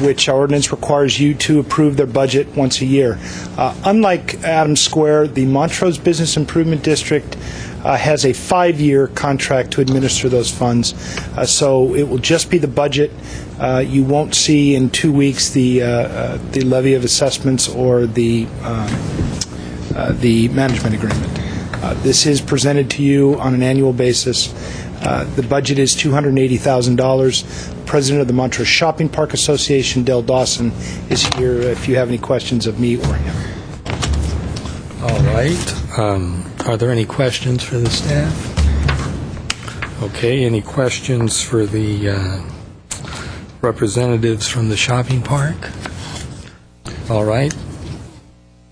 which our ordinance requires you to approve their budget once a year. Unlike Adams Square, the Montrose Business Improvement District has a 5-year contract to administer those funds. So it will just be the budget. You won't see in 2 weeks the levy of assessments or the management agreement. This is presented to you on an annual basis. The budget is $280,000. President of the Montrose Shopping Park Association, Dale Dawson, is here if you have any questions of me or him. All right. Are there any questions for the staff? Okay. Any questions for the representatives from the shopping park? All right.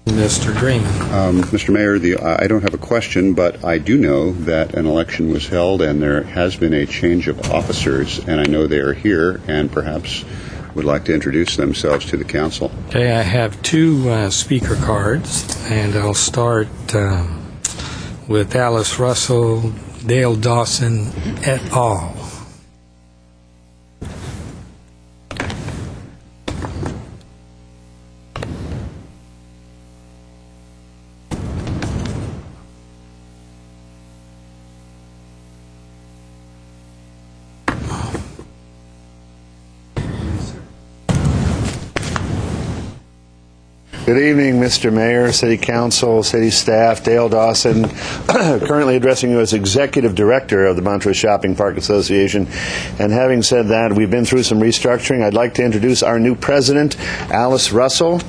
Mr. Draymond. Mr. Mayor, I don't have a question, but I do know that an election was held and there has been a change of officers, and I know they are here and perhaps would like to introduce themselves to the council. Okay, I have 2 speaker cards, and I'll start with Alice Russell, Dale Dawson, et al. Good evening, Mr. Mayor, City Council, City Staff, Dale Dawson, currently addressing you as Executive Director of the Montrose Shopping Park Association. And having said that, we've been through some restructuring. I'd like to introduce our new president, Alice Russell,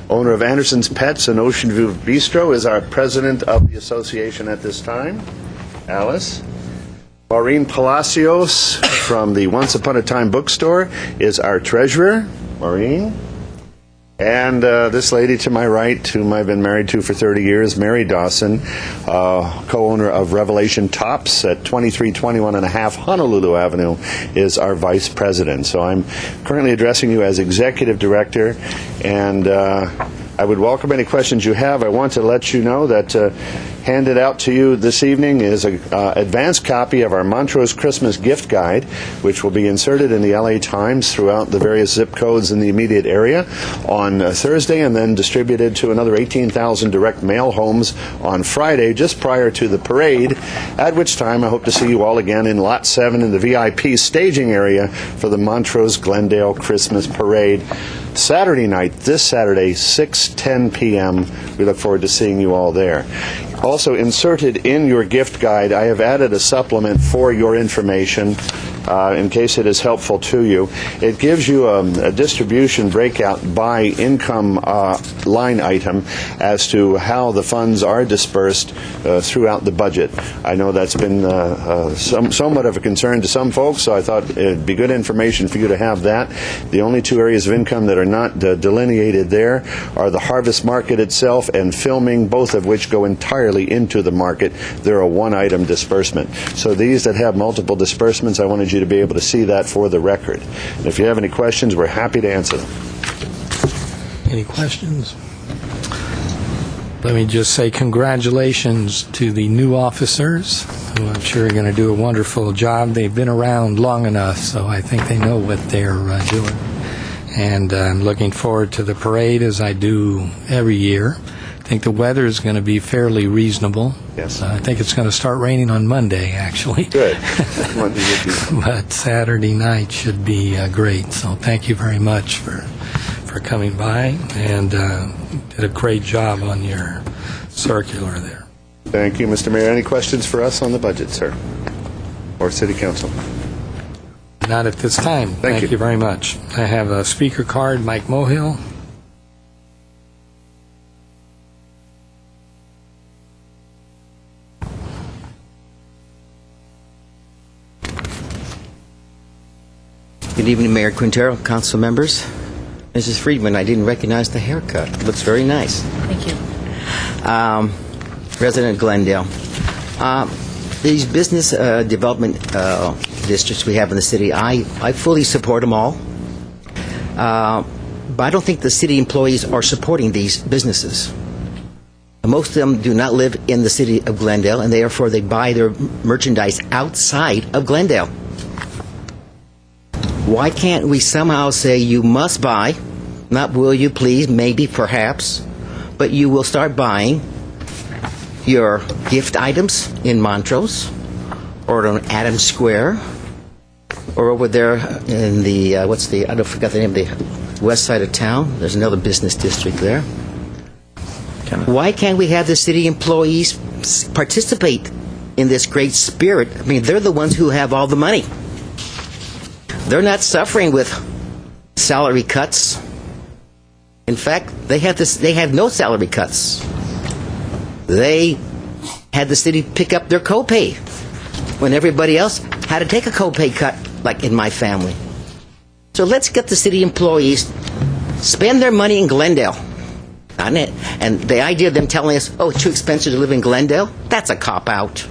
owner of Anderson's Pets and Ocean View Bistro, is our president of the association at this time. Alice. Maureen Palacios from the Once Upon a Time bookstore is our treasurer. Maureen. And this lady to my right, whom I've been married to for 30 years, Mary Dawson, co-owner of Revelation Tops at 2321 and a half Honolulu Avenue, is our vice president. So I'm currently addressing you as executive director, and I would welcome any questions you have. I want to let you know that handed out to you this evening is an advanced copy of our Montrose Christmas gift guide, which will be inserted in the LA Times throughout the various zip codes in the immediate area on Thursday, and then distributed to another 18,000 direct mail homes on Friday, just prior to the parade, at which time I hope to see you all again in Lot 7 in the VIP staging area for the Montrose Glendale Christmas Parade. Saturday night, this Saturday, 6:10 p.m. We look forward to seeing you all there. Also inserted in your gift guide, I have added a supplement for your information in case it is helpful to you. It gives you a distribution breakout by income line item as to how the funds are dispersed throughout the budget. I know that's been somewhat of a concern to some folks, so I thought it'd be good information for you to have that. The only two areas of income that are not delineated there are the harvest market itself and filming, both of which go entirely into the market. They're a one-item disbursement. So these that have multiple disbursements, I wanted you to be able to see that for the record. And if you have any questions, we're happy to answer them. Any questions? Let me just say congratulations to the new officers, who I'm sure are going to do a wonderful job. They've been around long enough, so I think they know what they're doing. And I'm looking forward to the parade, as I do every year. I think the weather is going to be fairly reasonable. Yes. I think it's going to start raining on Monday, actually. Good. Monday would be. But Saturday night should be great. So thank you very much for coming by, and did a great job on your circular there. Thank you, Mr. Mayor. Any questions for us on the budget, sir? Or City Council? Not at this time. Thank you very much. I have a speaker card, Mike Mohill. Good evening, Mayor Quintero, council members. Mrs. Friedman, I didn't recognize the haircut. It looks very nice. Thank you. Resident Glendale. These business development districts we have in the city, I fully support them all. But I don't think the city employees are supporting these businesses. Most of them do not live in the city of Glendale, and therefore they buy their merchandise outside of Glendale. Why can't we somehow say you must buy, not will you please, maybe, perhaps, but you will start buying your gift items in Montrose or on Adams Square or over there in the, I forgot the name of the west side of town. There's another business district there. Why can't we have the city employees participate in this great spirit? I mean, they're the ones who have all the money. They're not suffering with salary cuts. In fact, they have no salary cuts. They had the city pick up their copay when everybody else had to take a copay cut, like in my family. So let's get the city employees spend their money in Glendale. And the idea of them telling us, oh, it's too expensive to live in Glendale, that's a cop-out.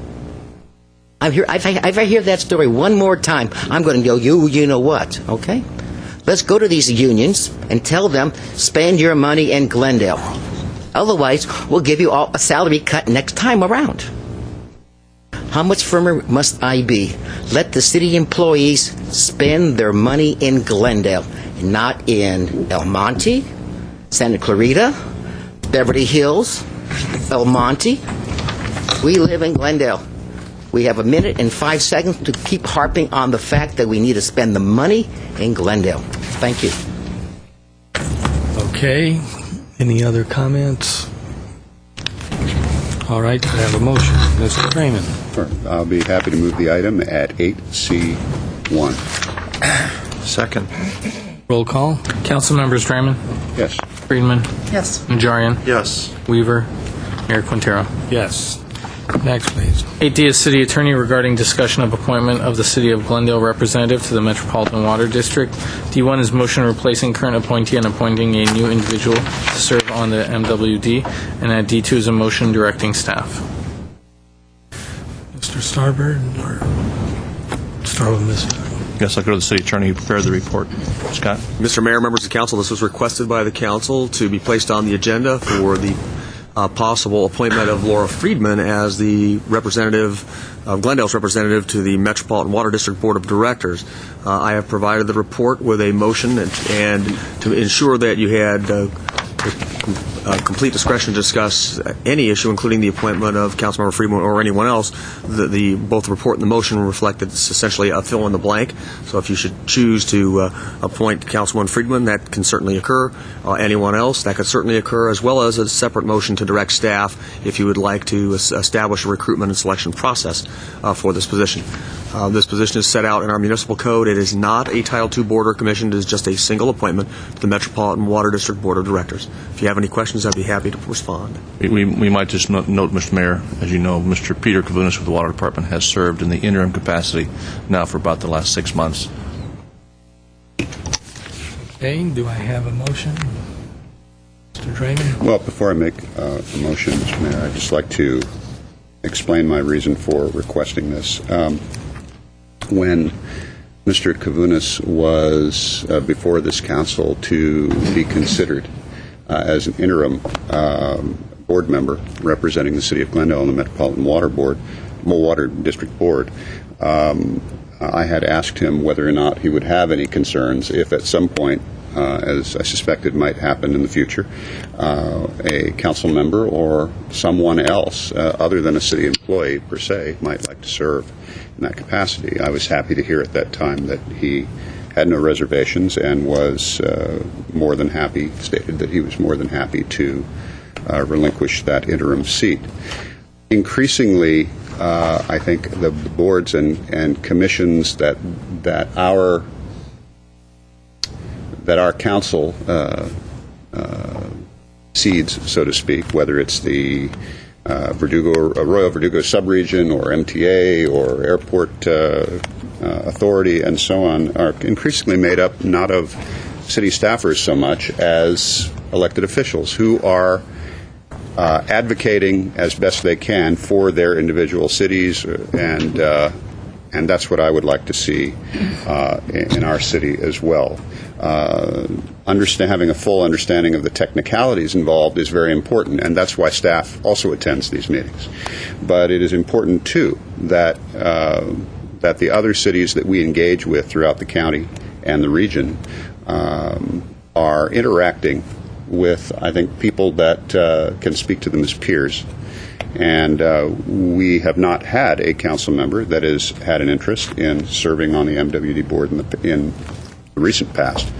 If I hear that story one more time, I'm going to go, you know what, okay? Let's go to these unions and tell them, spend your money in Glendale. Otherwise, we'll give you all a salary cut next time around. How much firmer must I be? Let the city employees spend their money in Glendale, not in El Monte, Santa Clarita, Beverly Hills, El Monte. We live in Glendale. We have 1 minute and 5 seconds to keep harping on the fact that we need to spend the money in Glendale. Thank you. Okay. Any other comments? All right. I have a motion. Mr. Freeman. I'll be happy to move the item at 8C1. Second. Roll call. Council members Draymond? Yes. Friedman? Yes. Najarian? Yes. Weaver? Mayor Quintero? Yes. Next, please. 8D is City Attorney regarding discussion of appointment of the City of Glendale representative to the Metropolitan Water District. D1 is motion replacing current appointee and appointing a new individual to serve on the MWD. And at D2 is a motion directing staff. Mr. Starbird, or start with Mr. Yes, I'll go to the city attorney who prepared the report. Scott? Mr. Mayor, members of the council, this was requested by the council to be placed on the agenda for the possible appointment of Laura Friedman as the representative, Glendale's representative to the Metropolitan Water District Board of Directors. I have provided the report with a motion and to ensure that you had complete discretion to discuss any issue, including the appointment of Councilmember Friedman or anyone else. Both the report and the motion reflect that it's essentially a fill in the blank. So if you should choose to appoint Councilman Friedman, that can certainly occur. Anyone else, that could certainly occur, as well as a separate motion to direct staff if you would like to establish a recruitment and selection process for this position. This position is set out in our municipal code. It is not a Title II board or commission. It is just a single appointment to the Metropolitan Water District Board of Directors. If you have any questions, I'd be happy to respond. We might just note, Mr. Mayor, as you know, Mr. Peter Kavunas with the Water Department has served in the interim capacity now for about the last 6 months. Okay, do I have a motion? Mr. Draymond? Well, before I make a motion, Mr. Mayor, I'd just like to explain my reason for requesting this. When Mr. Kavunas was before this council to be considered as an interim board member representing the City of Glendale on the Metropolitan Water District Board, I had asked him whether or not he would have any concerns if at some point, as I suspected might happen in the future, a council member or someone else other than a city employee per se might like to serve in that capacity. I was happy to hear at that time that he had no reservations and was more than happy, stated that he was more than happy to relinquish that interim seat. Increasingly, I think the boards and commissions that our council seeds, so to speak, whether it's the Royal Verdugo subregion or MTA or Airport Authority and so on, are increasingly made up not of city staffers so much as elected officials who are advocating as best they can for their individual cities, and that's what I would like to see in our city as well. Having a full understanding of the technicalities involved is very important, and that's why staff also attends these meetings. But it is important, too, that the other cities that we engage with throughout the county and the region are interacting with, I think, people that can speak to them as peers. And we have not had a council member that has had an interest in serving on the MWD board in the recent past.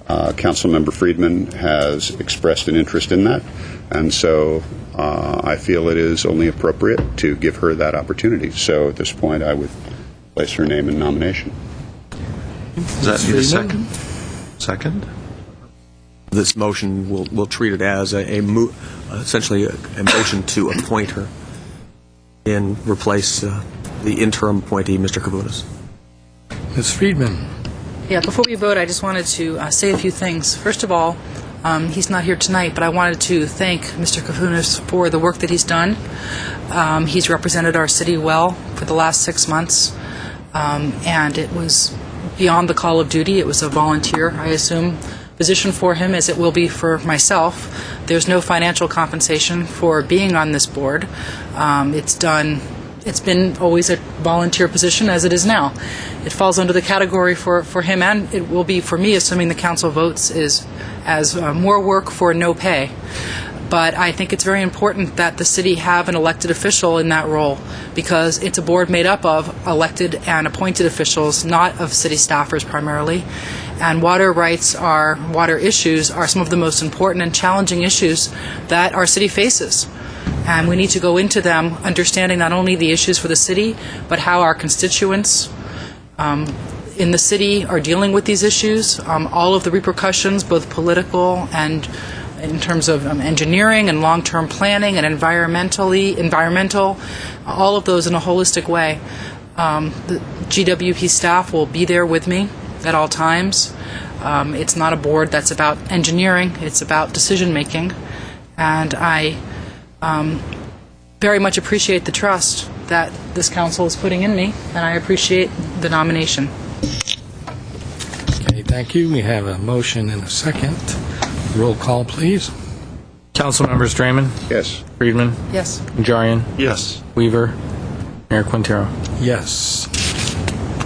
Councilmember Friedman has expressed an interest in that, and so I feel it is only appropriate to give her that opportunity. So at this point, I would place her name in nomination. Does that need a second? Second? This motion, we'll treat it as essentially a motion to appoint her and replace the interim appointee, Mr. Kavunas. Ms. Friedman? Yeah, before we vote, I just wanted to say a few things. First of all, he's not here tonight, but I wanted to thank Mr. Kavunas for the work that he's done. He's represented our city well for the last 6 months, and it was beyond the call of duty. It was a volunteer, I assume, position for him, as it will be for myself. There's no financial compensation for being on this board. It's been always a volunteer position, as it is now. It falls under the category for him, and it will be for me, assuming the council votes, as more work for no pay. But I think it's very important that the city have an elected official in that role, because it's a board made up of elected and appointed officials, not of city staffers primarily. And water issues are some of the most important and challenging issues that our city faces. And we need to go into them understanding not only the issues for the city, but how our constituents in the city are dealing with these issues, all of the repercussions, both political and in terms of engineering and long-term planning and environmental, all of those in a holistic way. The GWP staff will be there with me at all times. It's not a board that's about engineering, it's about decision-making. And I very much appreciate the trust that this council is putting in me, and I appreciate the nomination. Okay, thank you. We have a motion and a second. Roll call, please. Council members Draymond? Yes. Friedman? Yes. Najarian? Yes. Weaver? Mayor Quintero? Yes.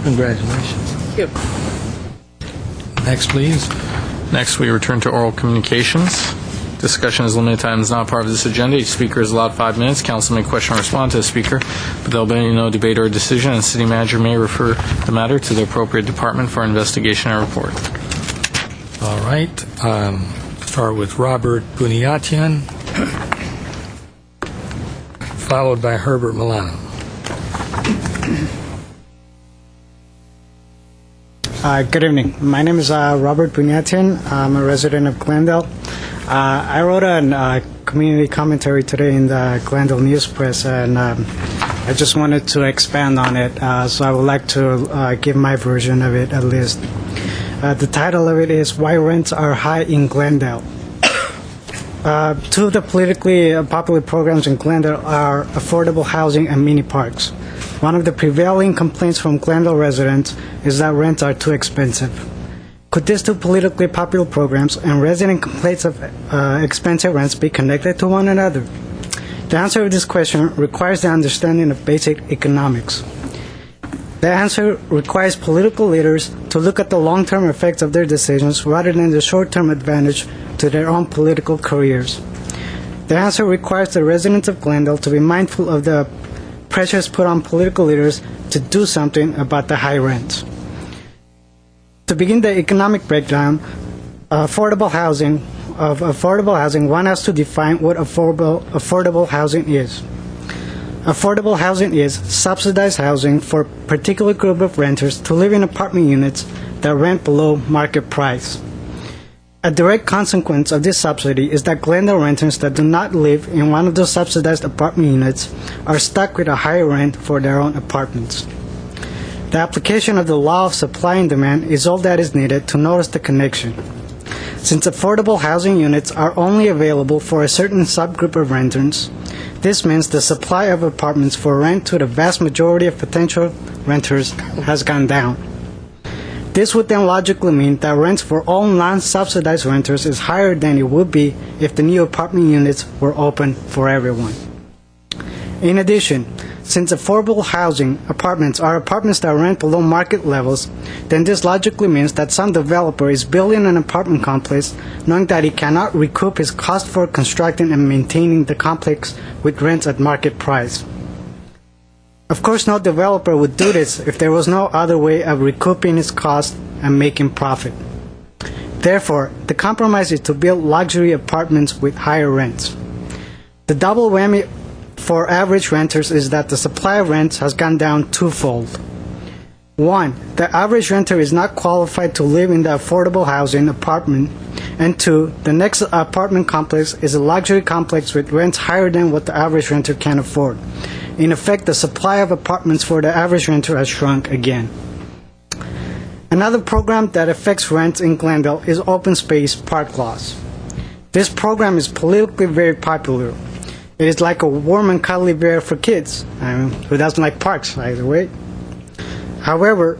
Congratulations. Thank you. Next, please. Next, we return to oral communications. Discussion is limited time. Is not part of this agenda. Each speaker is allowed 5 minutes. Council may question or respond to the speaker, but there will be no debate or decision, and the city manager may refer the matter to the appropriate department for investigation and report. All right. Start with Robert Buniatian, followed by Herbert Milano. Good evening. My name is Robert Buniatian. I'm a resident of Glendale. I wrote a community commentary today in the Glendale News Press, and I just wanted to expand on it. So I would like to give my version of it at least. The title of it is Why Rents Are High in Glendale. Two of the politically popular programs in Glendale are affordable housing and mini parks. One of the prevailing complaints from Glendale residents is that rents are too expensive. Could these two politically popular programs and resident complaints of expensive rents be connected to one another? The answer to this question requires the understanding of basic economics. The answer requires political leaders to look at the long-term effects of their decisions rather than the short-term advantage to their own political careers. The answer requires the residents of Glendale to be mindful of the pressures put on political leaders to do something about the high rents. To begin the economic breakdown, affordable housing, one has to define what affordable housing is. Affordable housing is subsidized housing for a particular group of renters to live in apartment units that rent below market price. A direct consequence of this subsidy is that Glendale renters that do not live in one of those subsidized apartment units are stuck with a higher rent for their own apartments. The application of the law of supply and demand is all that is needed to notice the connection. Since affordable housing units are only available for a certain subgroup of renters, this means the supply of apartments for rent to the vast majority of potential renters has gone down. This would then logically mean that rents for all non-subsidized renters is higher than it would be if the new apartment units were open for everyone. In addition, since affordable housing apartments are apartments that rent below market levels, then this logically means that some developer is building an apartment complex knowing that he cannot recoup his cost for constructing and maintaining the complex with rents at market price. Of course, no developer would do this if there was no other way of recouping his cost and making profit. Therefore, the compromise is to build luxury apartments with higher rents. The double whammy for average renters is that the supply of rents has gone down twofold. One, the average renter is not qualified to live in the affordable housing apartment, and two, the next apartment complex is a luxury complex with rents higher than what the average renter can afford. In effect, the supply of apartments for the average renter has shrunk again. Another program that affects rents in Glendale is open space park laws. This program is politically very popular. It is like a warm and cuddly bear for kids. Who doesn't like parks, by the way? However,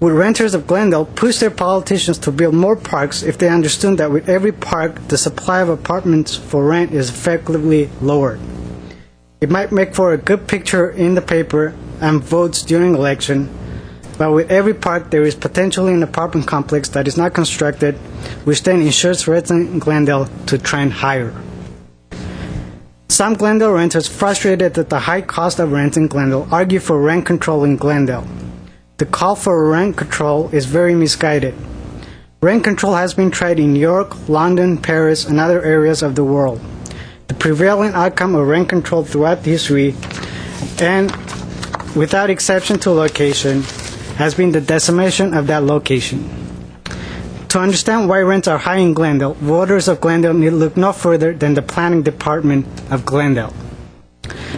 would renters of Glendale push their politicians to build more parks if they understood that with every park, the supply of apartments for rent is effectively lowered? It might make for a good picture in the paper and votes during election, but with every park there is potentially an apartment complex that is not constructed, which then ensures residents in Glendale to trend higher. Some Glendale renters frustrated at the high cost of rent in Glendale argue for rent control in Glendale. The call for rent control is very misguided. Rent control has been tried in New York, London, Paris, and other areas of the world. The prevailing outcome of rent control throughout history, and without exception to location, has been the decimation of that location. To understand why rents are high in Glendale, voters of Glendale need look no further than the Planning Department of Glendale.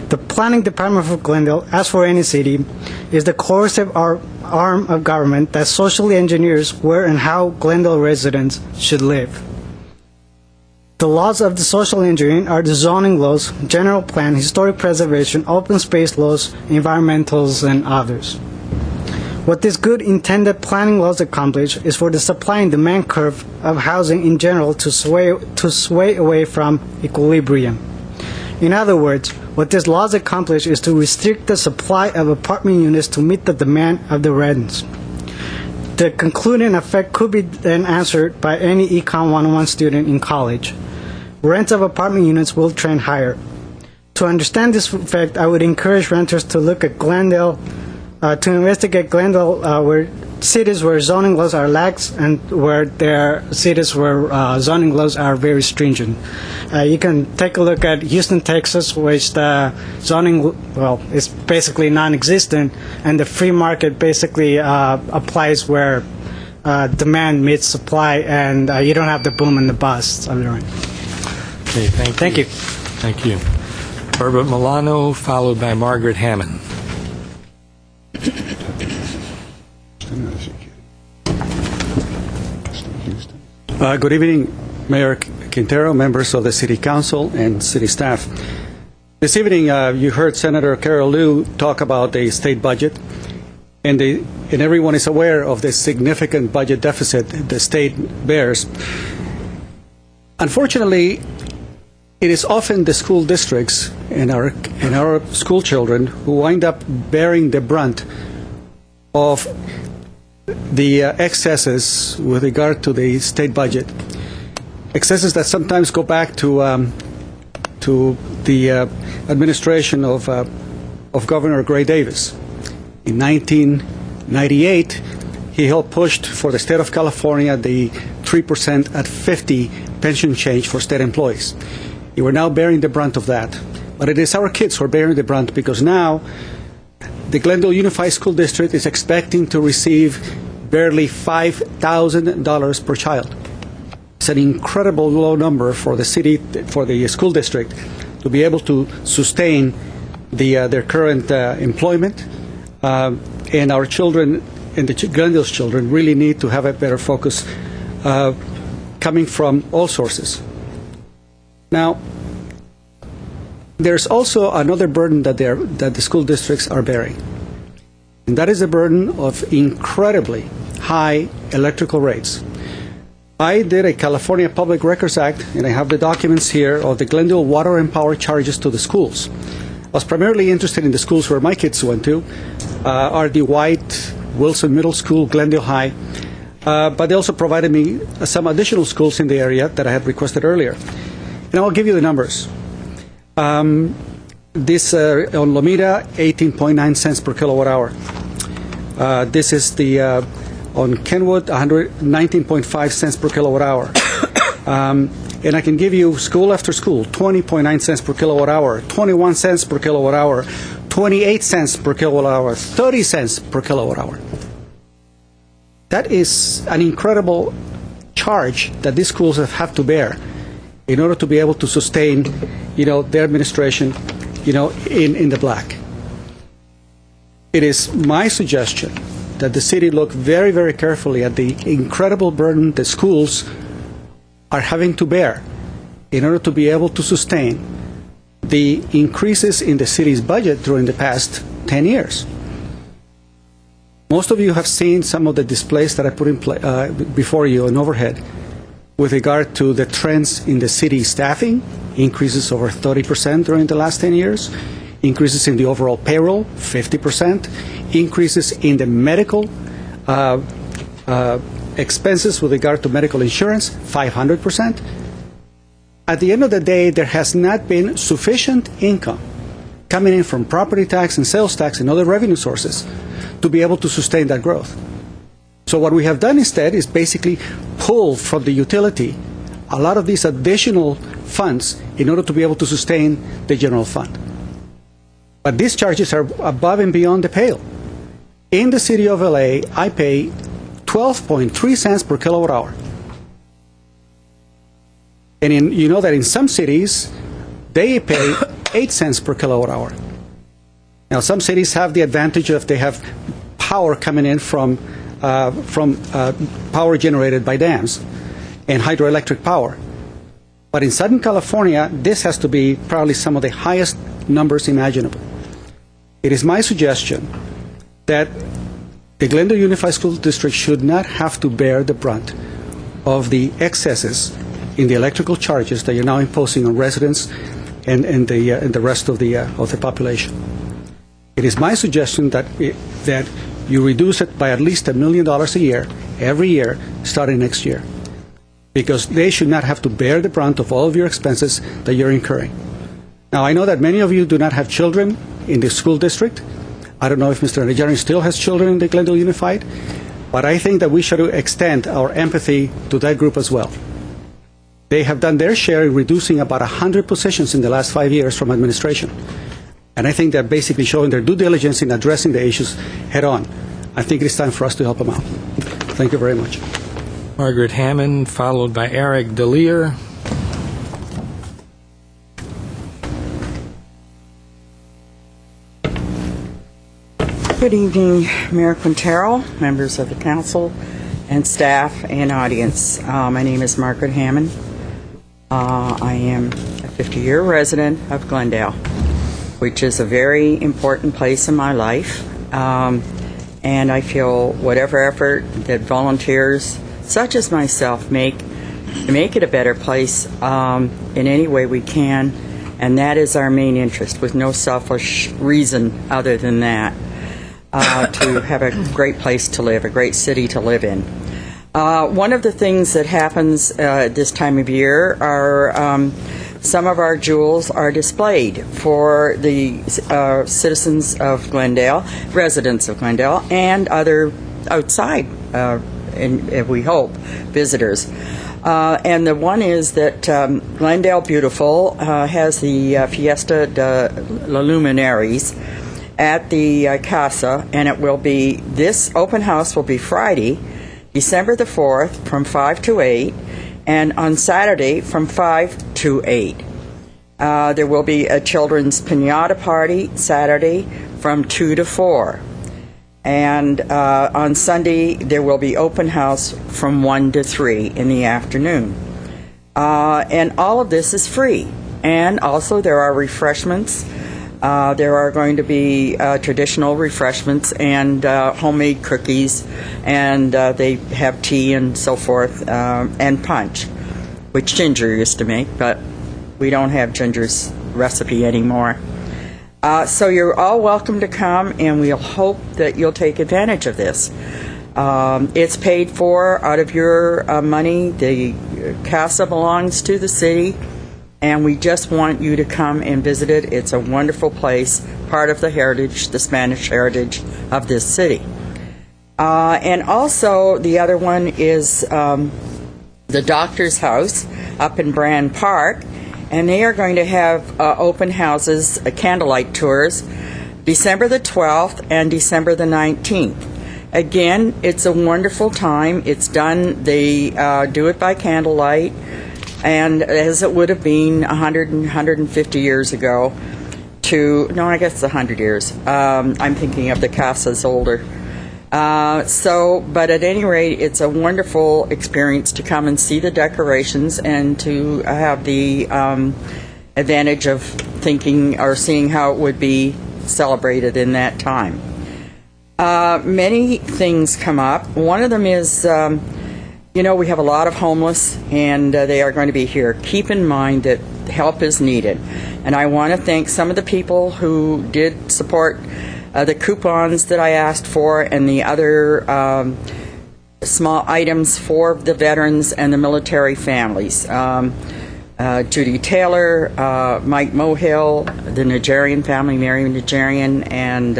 The Planning Department of Glendale, as for any city, is the coercive arm of government that socially engineers where and how Glendale residents should live. The laws of the social engineering are the zoning laws, general plan, historic preservation, open space laws, environmentals, and others. What these good intended planning laws accomplish is for the supply and demand curve of housing in general to sway away from equilibrium. In other words, what these laws accomplish is to restrict the supply of apartment units to meet the demand of the rents. The concluding effect could be then answered by any Econ 101 student in college. rent of apartment units will trend higher. To understand this effect, I would encourage renters to look at Glendale, to investigate Glendale, where cities where zoning laws are lax and where there are cities where zoning laws are very stringent. You can take a look at Houston, Texas, which the zoning, is basically non-existent, and the free market basically applies where demand meets supply, and you don't have the boom and the bust. Okay, thank you. Thank you. Herbert Milano, followed by Margaret Hammond. Good evening, Mayor Quintero, members of the City Council, and City staff. This evening, you heard Senator Carol Liu talk about the state budget, and everyone is aware of the significant budget deficit the state bears. Unfortunately, it is often the school districts and our school children who wind up bearing the brunt of the excesses with regard to the state budget. Excesses that sometimes go back to the administration of Governor Gray Davis. In 1998, he helped pushed for the state of California the 3% at 50 pension change for state employees. You are now bearing the brunt of that. But it is our kids who are bearing the brunt, because now the Glendale Unified School District is expecting to receive barely $5,000 per child. It's an incredible low number for the city, for the school district, to be able to sustain their current employment. And our children, and the Glendale's children, really need to have a better focus coming from all sources. Now, there's also another burden that the school districts are bearing, and that is the burden of incredibly high electrical rates. I did a California Public Records Act, and I have the documents here of the Glendale water and power charges to the schools. I was primarily interested in the schools where my kids went to, R.D. White, Wilson Middle School, Glendale High, but they also provided me some additional schools in the area that I had requested earlier. And I'll give you the numbers. This on Lomita, 18.9 cents per kilowatt hour. This is the on Kenwood, 19.5 cents per kilowatt hour. And I can give you school after school, 20.9 cents per kilowatt hour, 21 cents per kilowatt hour, 28 cents per kilowatt hour, 30 cents per kilowatt hour. That is an incredible charge that these schools have to bear in order to be able to sustain, their administration, in the black. It is my suggestion that the city look very, very carefully at the incredible burden the schools are having to bear in order to be able to sustain the increases in the city's budget during the past 10 years. Most of you have seen some of the displays that I put in before you on overhead with regard to the trends in the city staffing, increases over 30% during the last 10 years, increases in the overall payroll, 50%, increases in the medical expenses with regard to medical insurance, 500%. At the end of the day, there has not been sufficient income coming in from property tax and sales tax and other revenue sources to be able to sustain that growth. So what we have done instead is basically pull from the utility a lot of these additional funds in order to be able to sustain the general fund. But these charges are above and beyond the pale. In the city of LA, I pay 12.3 cents per kilowatt hour. And you know that in some cities, they pay 8 cents per kilowatt hour. Now, some cities have the advantage of they have power coming in from power generated by dams and hydroelectric power. But in Southern California, this has to be probably some of the highest numbers imaginable. It is my suggestion that the Glendale Unified School District should not have to bear the brunt of the excesses in the electrical charges that you're now imposing on residents and the rest of the population. It is my suggestion that you reduce it by at least $1 million a year, every year, starting next year. because they should not have to bear the brunt of all of your expenses that you're incurring. Now, I know that many of you do not have children in the school district. I don't know if Mr. Najarian still has children in the Glendale Unified, but I think that we should extend our empathy to that group as well. They have done their share in reducing about 100 positions in the last 5 years from administration. And I think they're basically showing their due diligence in addressing the issues head on. I think it is time for us to help them out. Thank you very much. Margaret Hammond, followed by Eric DeLear. Good evening, Mayor Quintero, members of the council, and staff and audience. My name is Margaret Hammond. I am a 50-year resident of Glendale, which is a very important place in my life. And I feel whatever effort that volunteers such as myself make to make it a better place in any way we can, and that is our main interest, with no selfish reason other than that, to have a great place to live, a great city to live in. One of the things that happens this time of year are some of our jewels are displayed for the citizens of Glendale, residents of Glendale, and other outside, and we hope, visitors. And the one is that Glendale Beautiful has the Fiesta de la Luminaries at the Casa, and it will be, this open house will be Friday, December the 4th from 5 to 8, and on Saturday from 5 to 8. There will be a children's piñata party Saturday from 2 to 4. And on Sunday, there will be open house from 1 to 3 in the afternoon. And all of this is free. And also there are refreshments. There are going to be traditional refreshments and homemade cookies, and they have tea and so forth, and punch, which Ginger used to make, but we don't have Ginger's recipe anymore. So you're all welcome to come, and we'll hope that you'll take advantage of this. It's paid for out of your money. The Casa belongs to the city, and we just want you to come and visit it. It's a wonderful place, part of the heritage, the Spanish heritage of this city. And also, the other one is the Doctor's House up in Brand Park, and they are going to have open houses, candlelight tours, December the 12th and December the 19th. Again, it's a wonderful time. It's done, they do it by candlelight, and as it would have been 100 and 150 years ago, no, I guess 100 years. I'm thinking of the Casa's older. But at any rate, it's a wonderful experience to come and see the decorations and to have the advantage of thinking or seeing how it would be celebrated in that time. Many things come up. One of them is, we have a lot of homeless, and they are going to be here. Keep in mind that help is needed. And I want to thank some of the people who did support the coupons that I asked for and the other small items for the veterans and the military families. Judy Taylor, Mike Mohill, the Najarian family, Mary Najarian, and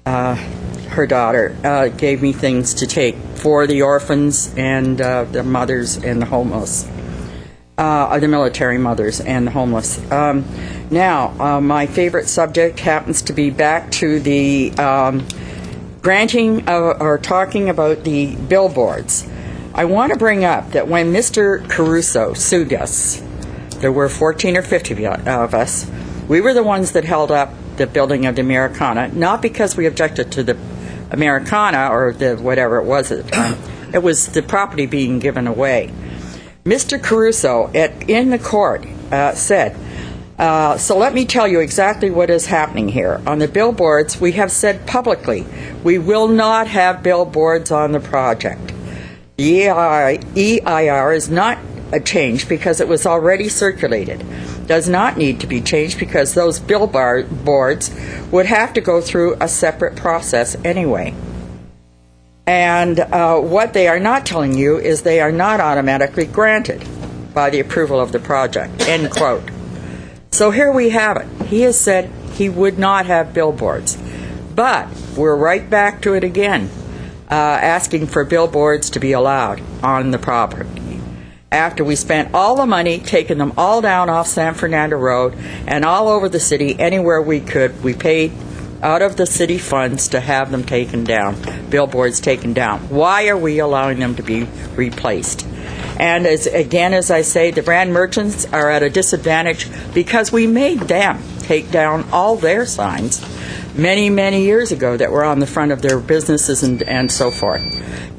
her daughter gave me things to take for the orphans and the mothers and the homeless, the military mothers and the homeless. Now, my favorite subject happens to be back to the granting or talking about the billboards. I want to bring up that when Mr. Caruso sued us, there were 14 or 50 of us, we were the ones that held up the building of the Americana, not because we objected to the Americana or the whatever it was at the time. It was the property being given away. Mr. Caruso, in the court, said, so let me tell you exactly what is happening here. On the billboards, we have said publicly, we will not have billboards on the project. The EIR is not changed because it was already circulated. Does not need to be changed because those billboards would have to go through a separate process anyway. And what they are not telling you is they are not automatically granted by the approval of the project, end quote. So here we have it. He has said he would not have billboards. But we're right back to it again, asking for billboards to be allowed on the property. After we spent all the money, taking them all down off San Fernando Road and all over the city, anywhere we could, we paid out of the city funds to have them taken down, billboards taken down. Why are we allowing them to be replaced? And as I say, the brand merchants are at a disadvantage because we made them take down all their signs many, many years ago that were on the front of their businesses and so forth.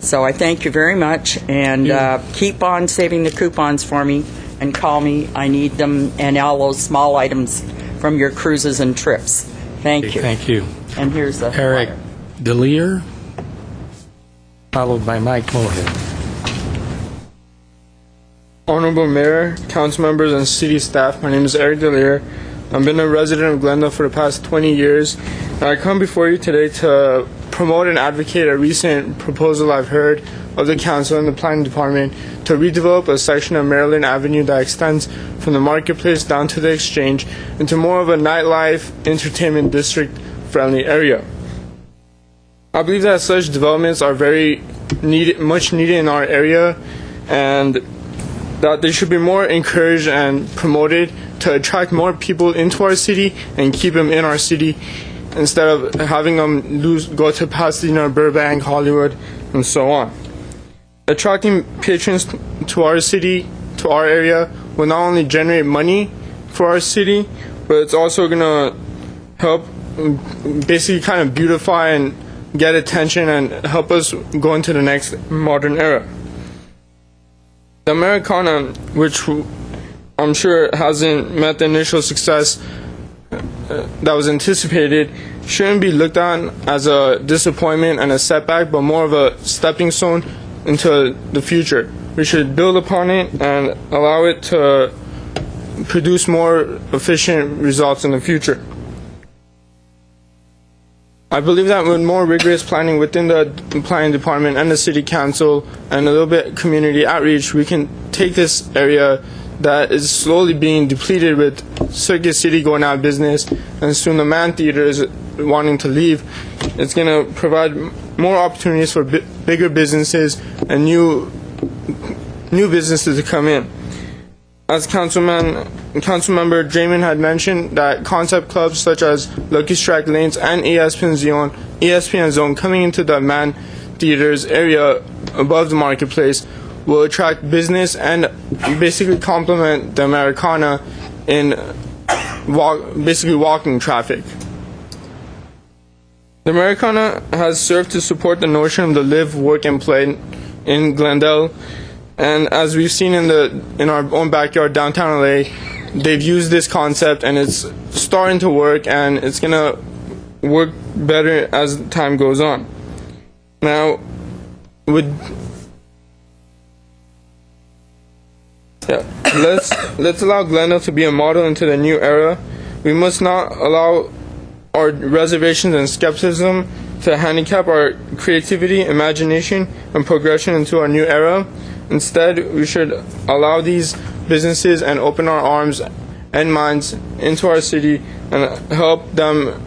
So I thank you very much, and keep on saving the coupons for me and call me. I need them and all those small items from your cruises and trips. Thank you. Thank you. And here's the Eric flyer. DeLear, followed by Mike Mohill. Honorable Mayor, council members, and city staff, my name is Eric DeLear. I've been a resident of Glendale for the past 20 years, and I come before you today to promote and advocate a recent proposal I've heard of the council and the planning department to redevelop a section of Maryland Avenue that extends from the marketplace down to the exchange into more of a nightlife, entertainment district friendly area. I believe that such developments are very much needed in our area, and that they should be more encouraged and promoted to attract more people into our city and keep them in our city instead of having them go to Pasadena, Burbank, Hollywood, and so on. Attracting patrons to our city, to our area, will not only generate money for our city, but it's also going to help basically kind of beautify and get attention and help us go into the next modern era. The Americana, which I'm sure hasn't met the initial success that was anticipated, shouldn't be looked on as a disappointment and a setback, but more of a stepping stone into the future. We should build upon it and allow it to produce more efficient results in the future. I believe that with more rigorous planning within the planning department and the city council and a little bit community outreach, we can take this area that is slowly being depleted with Circuit City going out of business and soon the Man Theater is wanting to leave. It's going to provide more opportunities for bigger businesses and new businesses to come in. As Councilmember Draymond had mentioned, that concept clubs such as Lucky Strike Lanes and ESPN Zone coming into the Man Theater's area above the marketplace will attract business and basically complement the Americana in basically walking traffic. The Americana has served to support the notion of the live, work, and play in Glendale. And as we've seen in our own backyard, downtown LA, they've used this concept and it's starting to work, and it's going to work better as time goes on. Now, let's allow Glendale to be a model into the new era. We must not allow our reservations and skepticism to handicap our creativity, imagination, and progression into our new era. Instead, we should allow these businesses and open our arms and minds into our city and help them,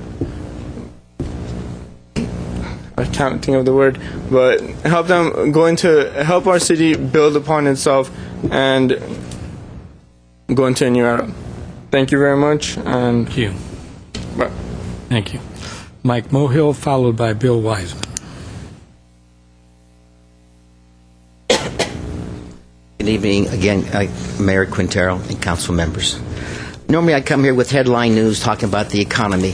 I can't think of the word, but help them help our city build upon itself and go into a new era. Thank you very much. And thank you. Bye. Thank you. Mike Mohill, followed by Bill Wiseman. Good evening again, Mayor Quintero and council members. Normally I come here with headline news talking about the economy,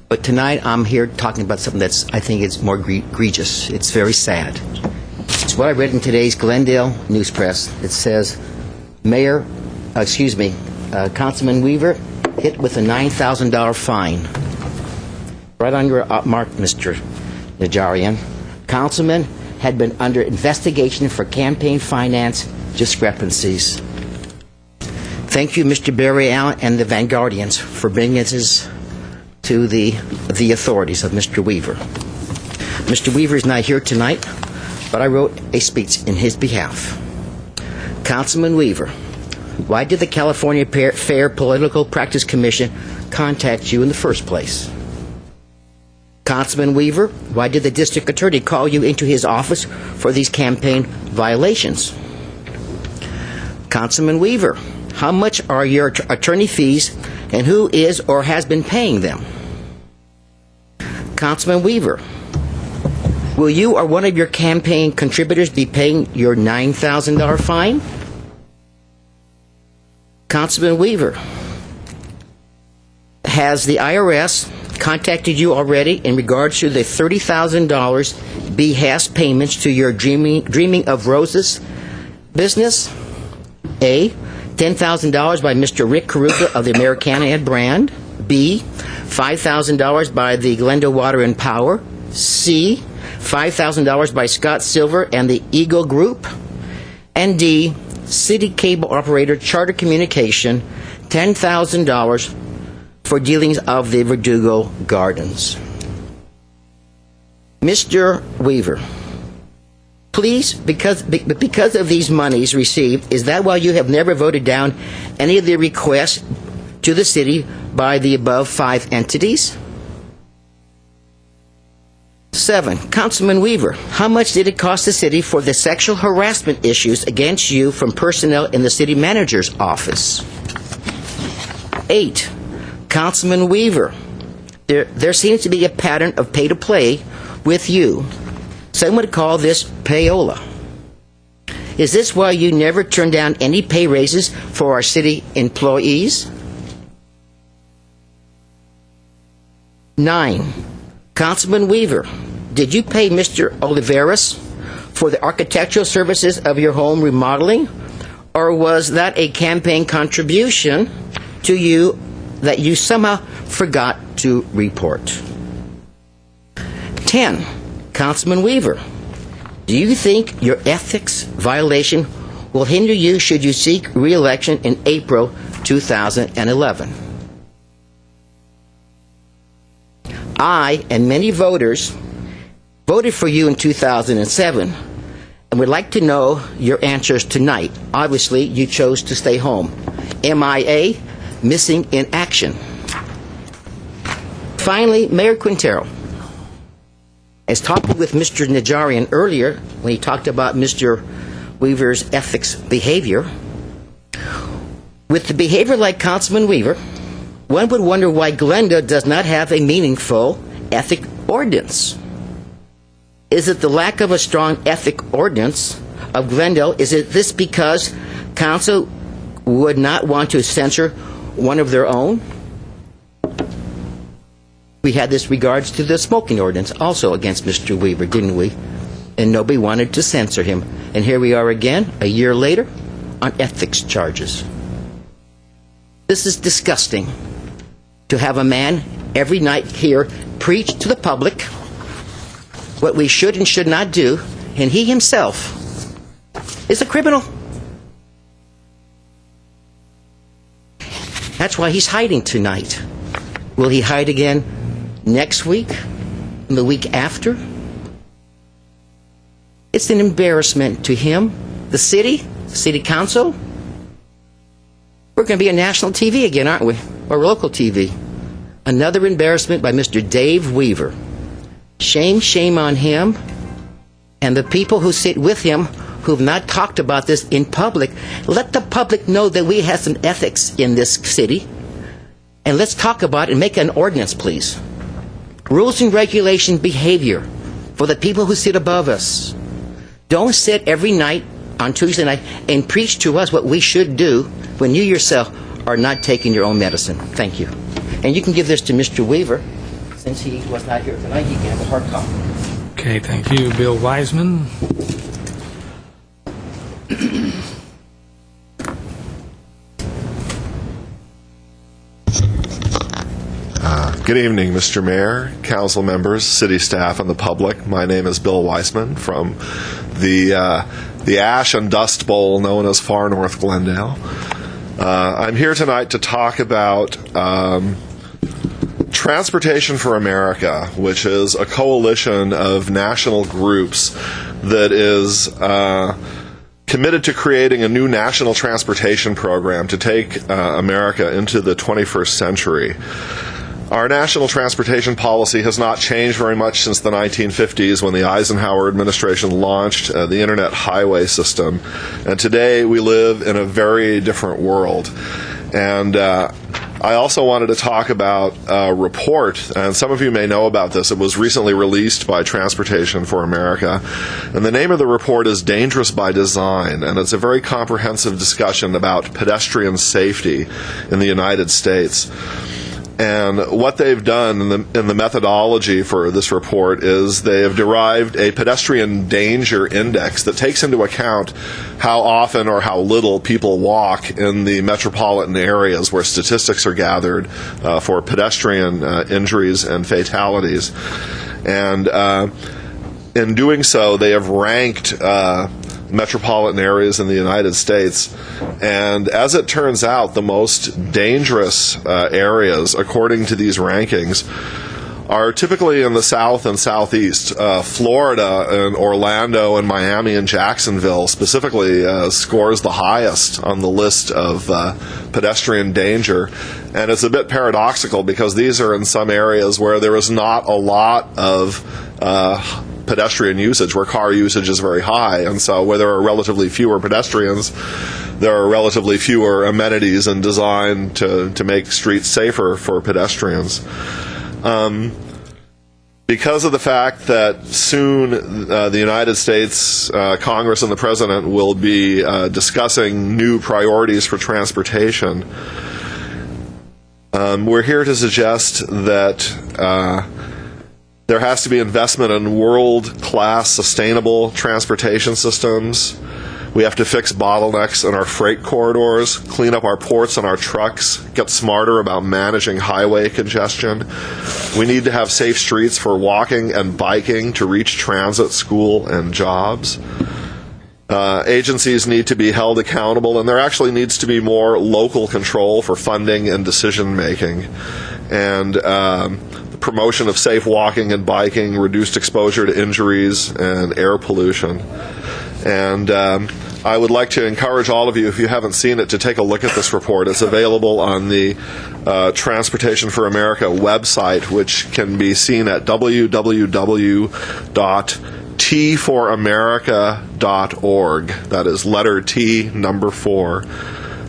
but tonight I'm here talking about something that's, I think, it's more egregious. It's very sad. It's what I read in today's Glendale News Press. It says, Councilman Weaver hit with a $9,000 fine. Right on your mark, Mr. Najarian. Councilman had been under investigation for campaign finance discrepancies. Thank you, Mr. Barry Allen and the Vanguardians, for bringing this to the authorities of Mr. Weaver. Mr. Weaver is not here tonight, but I wrote a speech in his behalf. Councilman Weaver, why did the California Fair Political Practice Commission contact you in the first place? Councilman Weaver, why did the district attorney call you into his office for these campaign violations? Councilman Weaver, how much are your attorney fees and who is or has been paying them? Councilman Weaver, will you or one of your campaign contributors be paying your $9,000 fine? Councilman Weaver, has the IRS contacted you already in regards to the $30,000 BHAS payments to your Dreaming of Roses business? A, $10,000 by Mr. Rick Caruga of the Americana Ed brand. B, $5,000 by the Glendale Water and Power. C, $5,000 by Scott Silver and the Eagle Group. And D, City Cable Operator Charter Communication, $10,000 for dealings of the Verdugo Gardens. Mr. Weaver, please, because of these monies received, is that why you have never voted down any of the requests to the city by the above 5 entities? 7. Councilman Weaver, how much did it cost the city for the sexual harassment issues against you from personnel in the city manager's office? 8. Councilman Weaver, there seems to be a pattern of pay-to-play with you. Some would call this payola. Is this why you never turned down any pay raises for our city employees? 9. Councilman Weaver, did you pay Mr. Oliveras for the architectural services of your home remodeling, or was that a campaign contribution to you that you somehow forgot to report? 10. Councilman Weaver, do you think your ethics violation will hinder you should you seek re-election in April 2011? I and many voters voted for you in 2007 and would like to know your answers tonight. Obviously, you chose to stay home. MIA, missing in action. Finally, Mayor Quintero, as talking with Mr. Najarian earlier when he talked about Mr. Weaver's ethics behavior, with the behavior like Councilman Weaver, one would wonder why Glendale does not have a meaningful ethic ordinance. Is it the lack of a strong ethic ordinance of Glendale? Is it this because council would not want to censor one of their own? We had this regards to the smoking ordinance also against Mr. Weaver, didn't we? And nobody wanted to censor him. And here we are again, a year later, on ethics charges. This is disgusting to have a man every night here preach to the public what we should and should not do, and he himself is a criminal. That's why he's hiding tonight. Will he hide again next week and the week after? It's an embarrassment to him, the city council. We're going to be on national TV again, aren't we? Or local TV. Another embarrassment by Mr. Dave Weaver. Shame, shame on him and the people who sit with him who have not talked about this in public. Let the public know that we have some ethics in this city. And let's talk about it and make an ordinance, please. Rules and regulation behavior for the people who sit above us. Don't sit every night on Tuesday night and preach to us what we should do when you yourself are not taking your own medicine. Thank you. And you can give this to Mr. Weaver. Since he was not here tonight, he can have a hard copy. Okay, thank you. Bill Wiseman. Good evening, Mr. Mayor, council members, city staff, and the public. My name is Bill Weisman from the Ash and Dust Bowl known as Far North Glendale. I'm here tonight to talk about Transportation for America, which is a coalition of national groups that is committed to creating a new national transportation program to take America into the 21st century. Our national transportation policy has not changed very much since the 1950s when the Eisenhower administration launched the Internet Highway System. And today we live in a very different world. And I also wanted to talk about a report, and some of you may know about this. It was recently released by Transportation for America. And the name of the report is Dangerous by Design, and it's a very comprehensive discussion about pedestrian safety in the United States. And what they've done in the methodology for this report is they have derived a pedestrian danger index that takes into account how often or how little people walk in the metropolitan areas where statistics are gathered for pedestrian injuries and fatalities. And in doing so, they have ranked metropolitan areas in the United States. And as it turns out, the most dangerous areas, according to these rankings, are typically in the south and southeast. Florida and Orlando and Miami and Jacksonville specifically scores the highest on the list of pedestrian danger. And it's a bit paradoxical because these are in some areas where there is not a lot of pedestrian usage, where car usage is very high, and so where there are relatively fewer pedestrians, there are relatively fewer amenities and design to make streets safer for pedestrians. Because of the fact that soon the United States Congress and the President will be discussing new priorities for transportation, we're here to suggest that there has to be investment in world-class sustainable transportation systems. We have to fix bottlenecks in our freight corridors, clean up our ports and our trucks, get smarter about managing highway congestion. We need to have safe streets for walking and biking to reach transit, school, and jobs. Agencies need to be held accountable, and there actually needs to be more local control for funding and decision-making. And promotion of safe walking and biking, reduced exposure to injuries, and air pollution. And I would like to encourage all of you, if you haven't seen it, to take a look at this report. It's available on the Transportation for America website, which can be seen at www.t4america.org. That is letter T, number 4.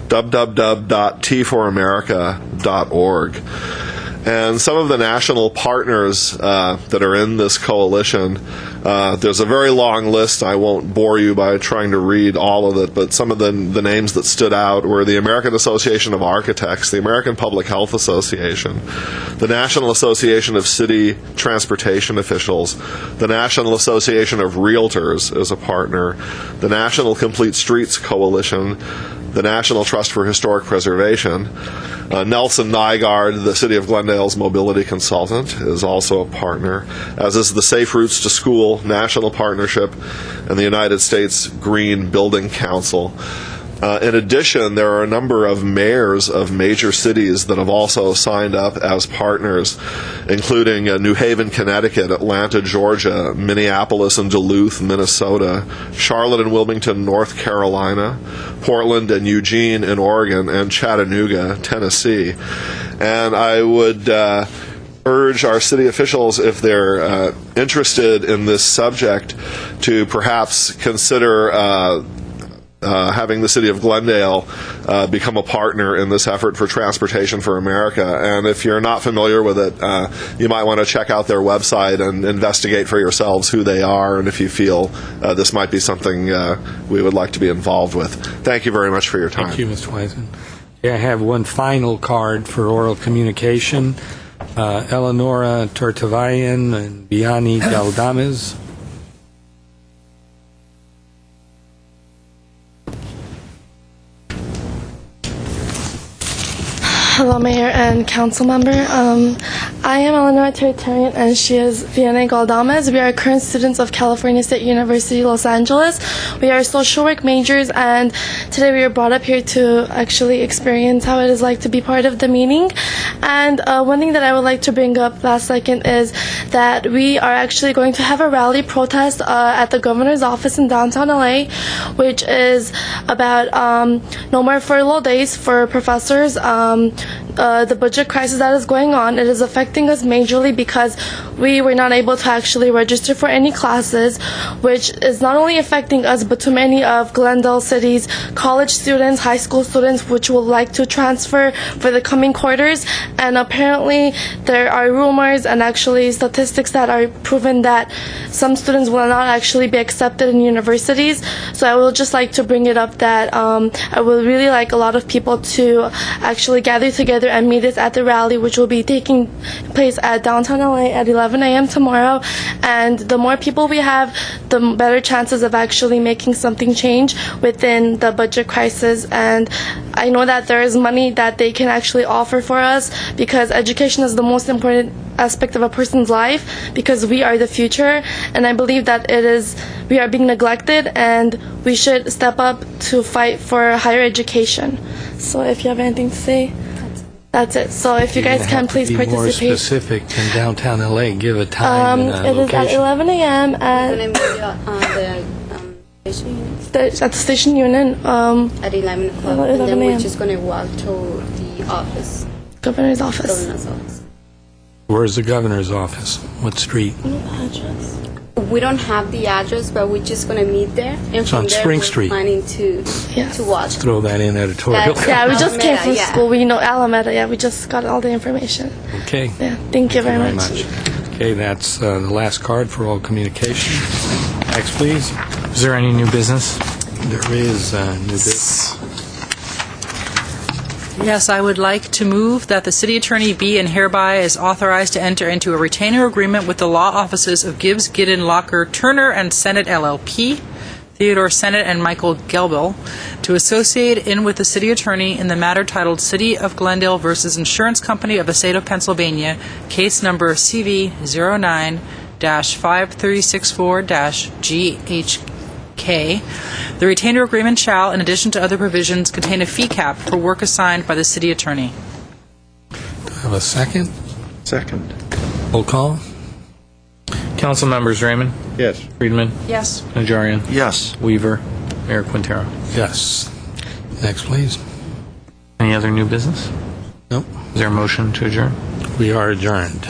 www.t4america.org. And some of the national partners that are in this coalition, there's a very long list. I won't bore you by trying to read all of it, but some of the names that stood out were the American Association of Architects, the American Public Health Association, the National Association of City Transportation Officials, the National Association of Realtors is a partner, the National Complete Streets Coalition, the National Trust for Historic Preservation. Nelson Nygaard, the City of Glendale's mobility consultant, is also a partner, as is the Safe Routes to School National Partnership and the United States Green Building Council. In addition, there are a number of mayors of major cities that have also signed up as partners, including New Haven, Connecticut, Atlanta, Georgia, Minneapolis and Duluth, Minnesota, Charlotte and Wilmington, North Carolina, Portland and Eugene in Oregon, and Chattanooga, Tennessee. And I would urge our city officials, if they're interested in this subject, to perhaps consider having the City of Glendale become a partner in this effort for Transportation for America. And if you're not familiar with it, you might want to check out their website and investigate for yourselves who they are, and if you feel this might be something we would like to be involved with. Thank you very much for your time. Thank you, Mr. Wiseman. I have one final card for oral communication. Eleonora Tortavayan and Biani Galdames. Hello, Mayor and Council Member. I am Eleanor Tertarian, and she is Vianney Galdames. We are current students of California State University, Los Angeles. We are social work majors, and today we are brought up here to actually experience how it is like to be part of the meeting. And one thing that I would like to bring up last second is that we are actually going to have a rally protest at the governor's office in downtown LA, which is about no more furlough days for professors. The budget crisis that is going on, it is affecting us majorly because we were not able to actually register for any classes, which is not only affecting us but to many of Glendale City's college students, high school students, which would like to transfer for the coming quarters. And apparently there are rumors and actually statistics that are proven that some students will not actually be accepted in universities. So I would just like to bring it up that I would really like a lot of people to actually gather together and meet us at the rally, which will be taking place at downtown LA at 11 a.m. tomorrow. And the more people we have, the better chances of actually making something change within the budget crisis. And I know that there is money that they can actually offer for us, because education is the most important aspect of a person's life, because we are the future. And I believe that we are being neglected, and we should step up to fight for higher education. So if you have anything to say, that's it. So if you guys can please be participate. more specific than downtown LA. Give a time and a it is location. at 11 a.m. at the station union. At 11 o'clock, and 11 then we're a.m. just going to walk to the office. Governor's office. Governor's office. Where's the governor's office? What street? Address. We don't have the address, but we're just going to meet there. And It's from on there, Spring we're Street. planning to walk. Throw that in editorial. Yeah, we just came Alameda, from yeah. school. We know Alameda. Yeah, we just got all the information. Okay. Yeah, thank you very much. Okay, that's the last card for all communication. Next, please. Is there any new business? There is new business. Yes, I would like to move that the city attorney be and hereby is authorized to enter into a retainer agreement with the law offices of Gibbs, Giddon, Locker, Turner, and Sennett LLP, Theodore Sennett and Michael Gelbel, to associate in with the city attorney in the matter titled City of Glendale versus Insurance Company of the State of Pennsylvania, case number CV 09-5364-GHK. The retainer agreement shall, in addition to other provisions, contain a fee cap for work assigned by the city attorney. Do I have a second? Second. Roll call. Council members Raymond? Yes. Friedman? Yes. Najarian? Yes. Weaver? Mayor Quintero? Yes. Next, please. Any other new business? Nope. Is there a motion to adjourn? We are adjourned.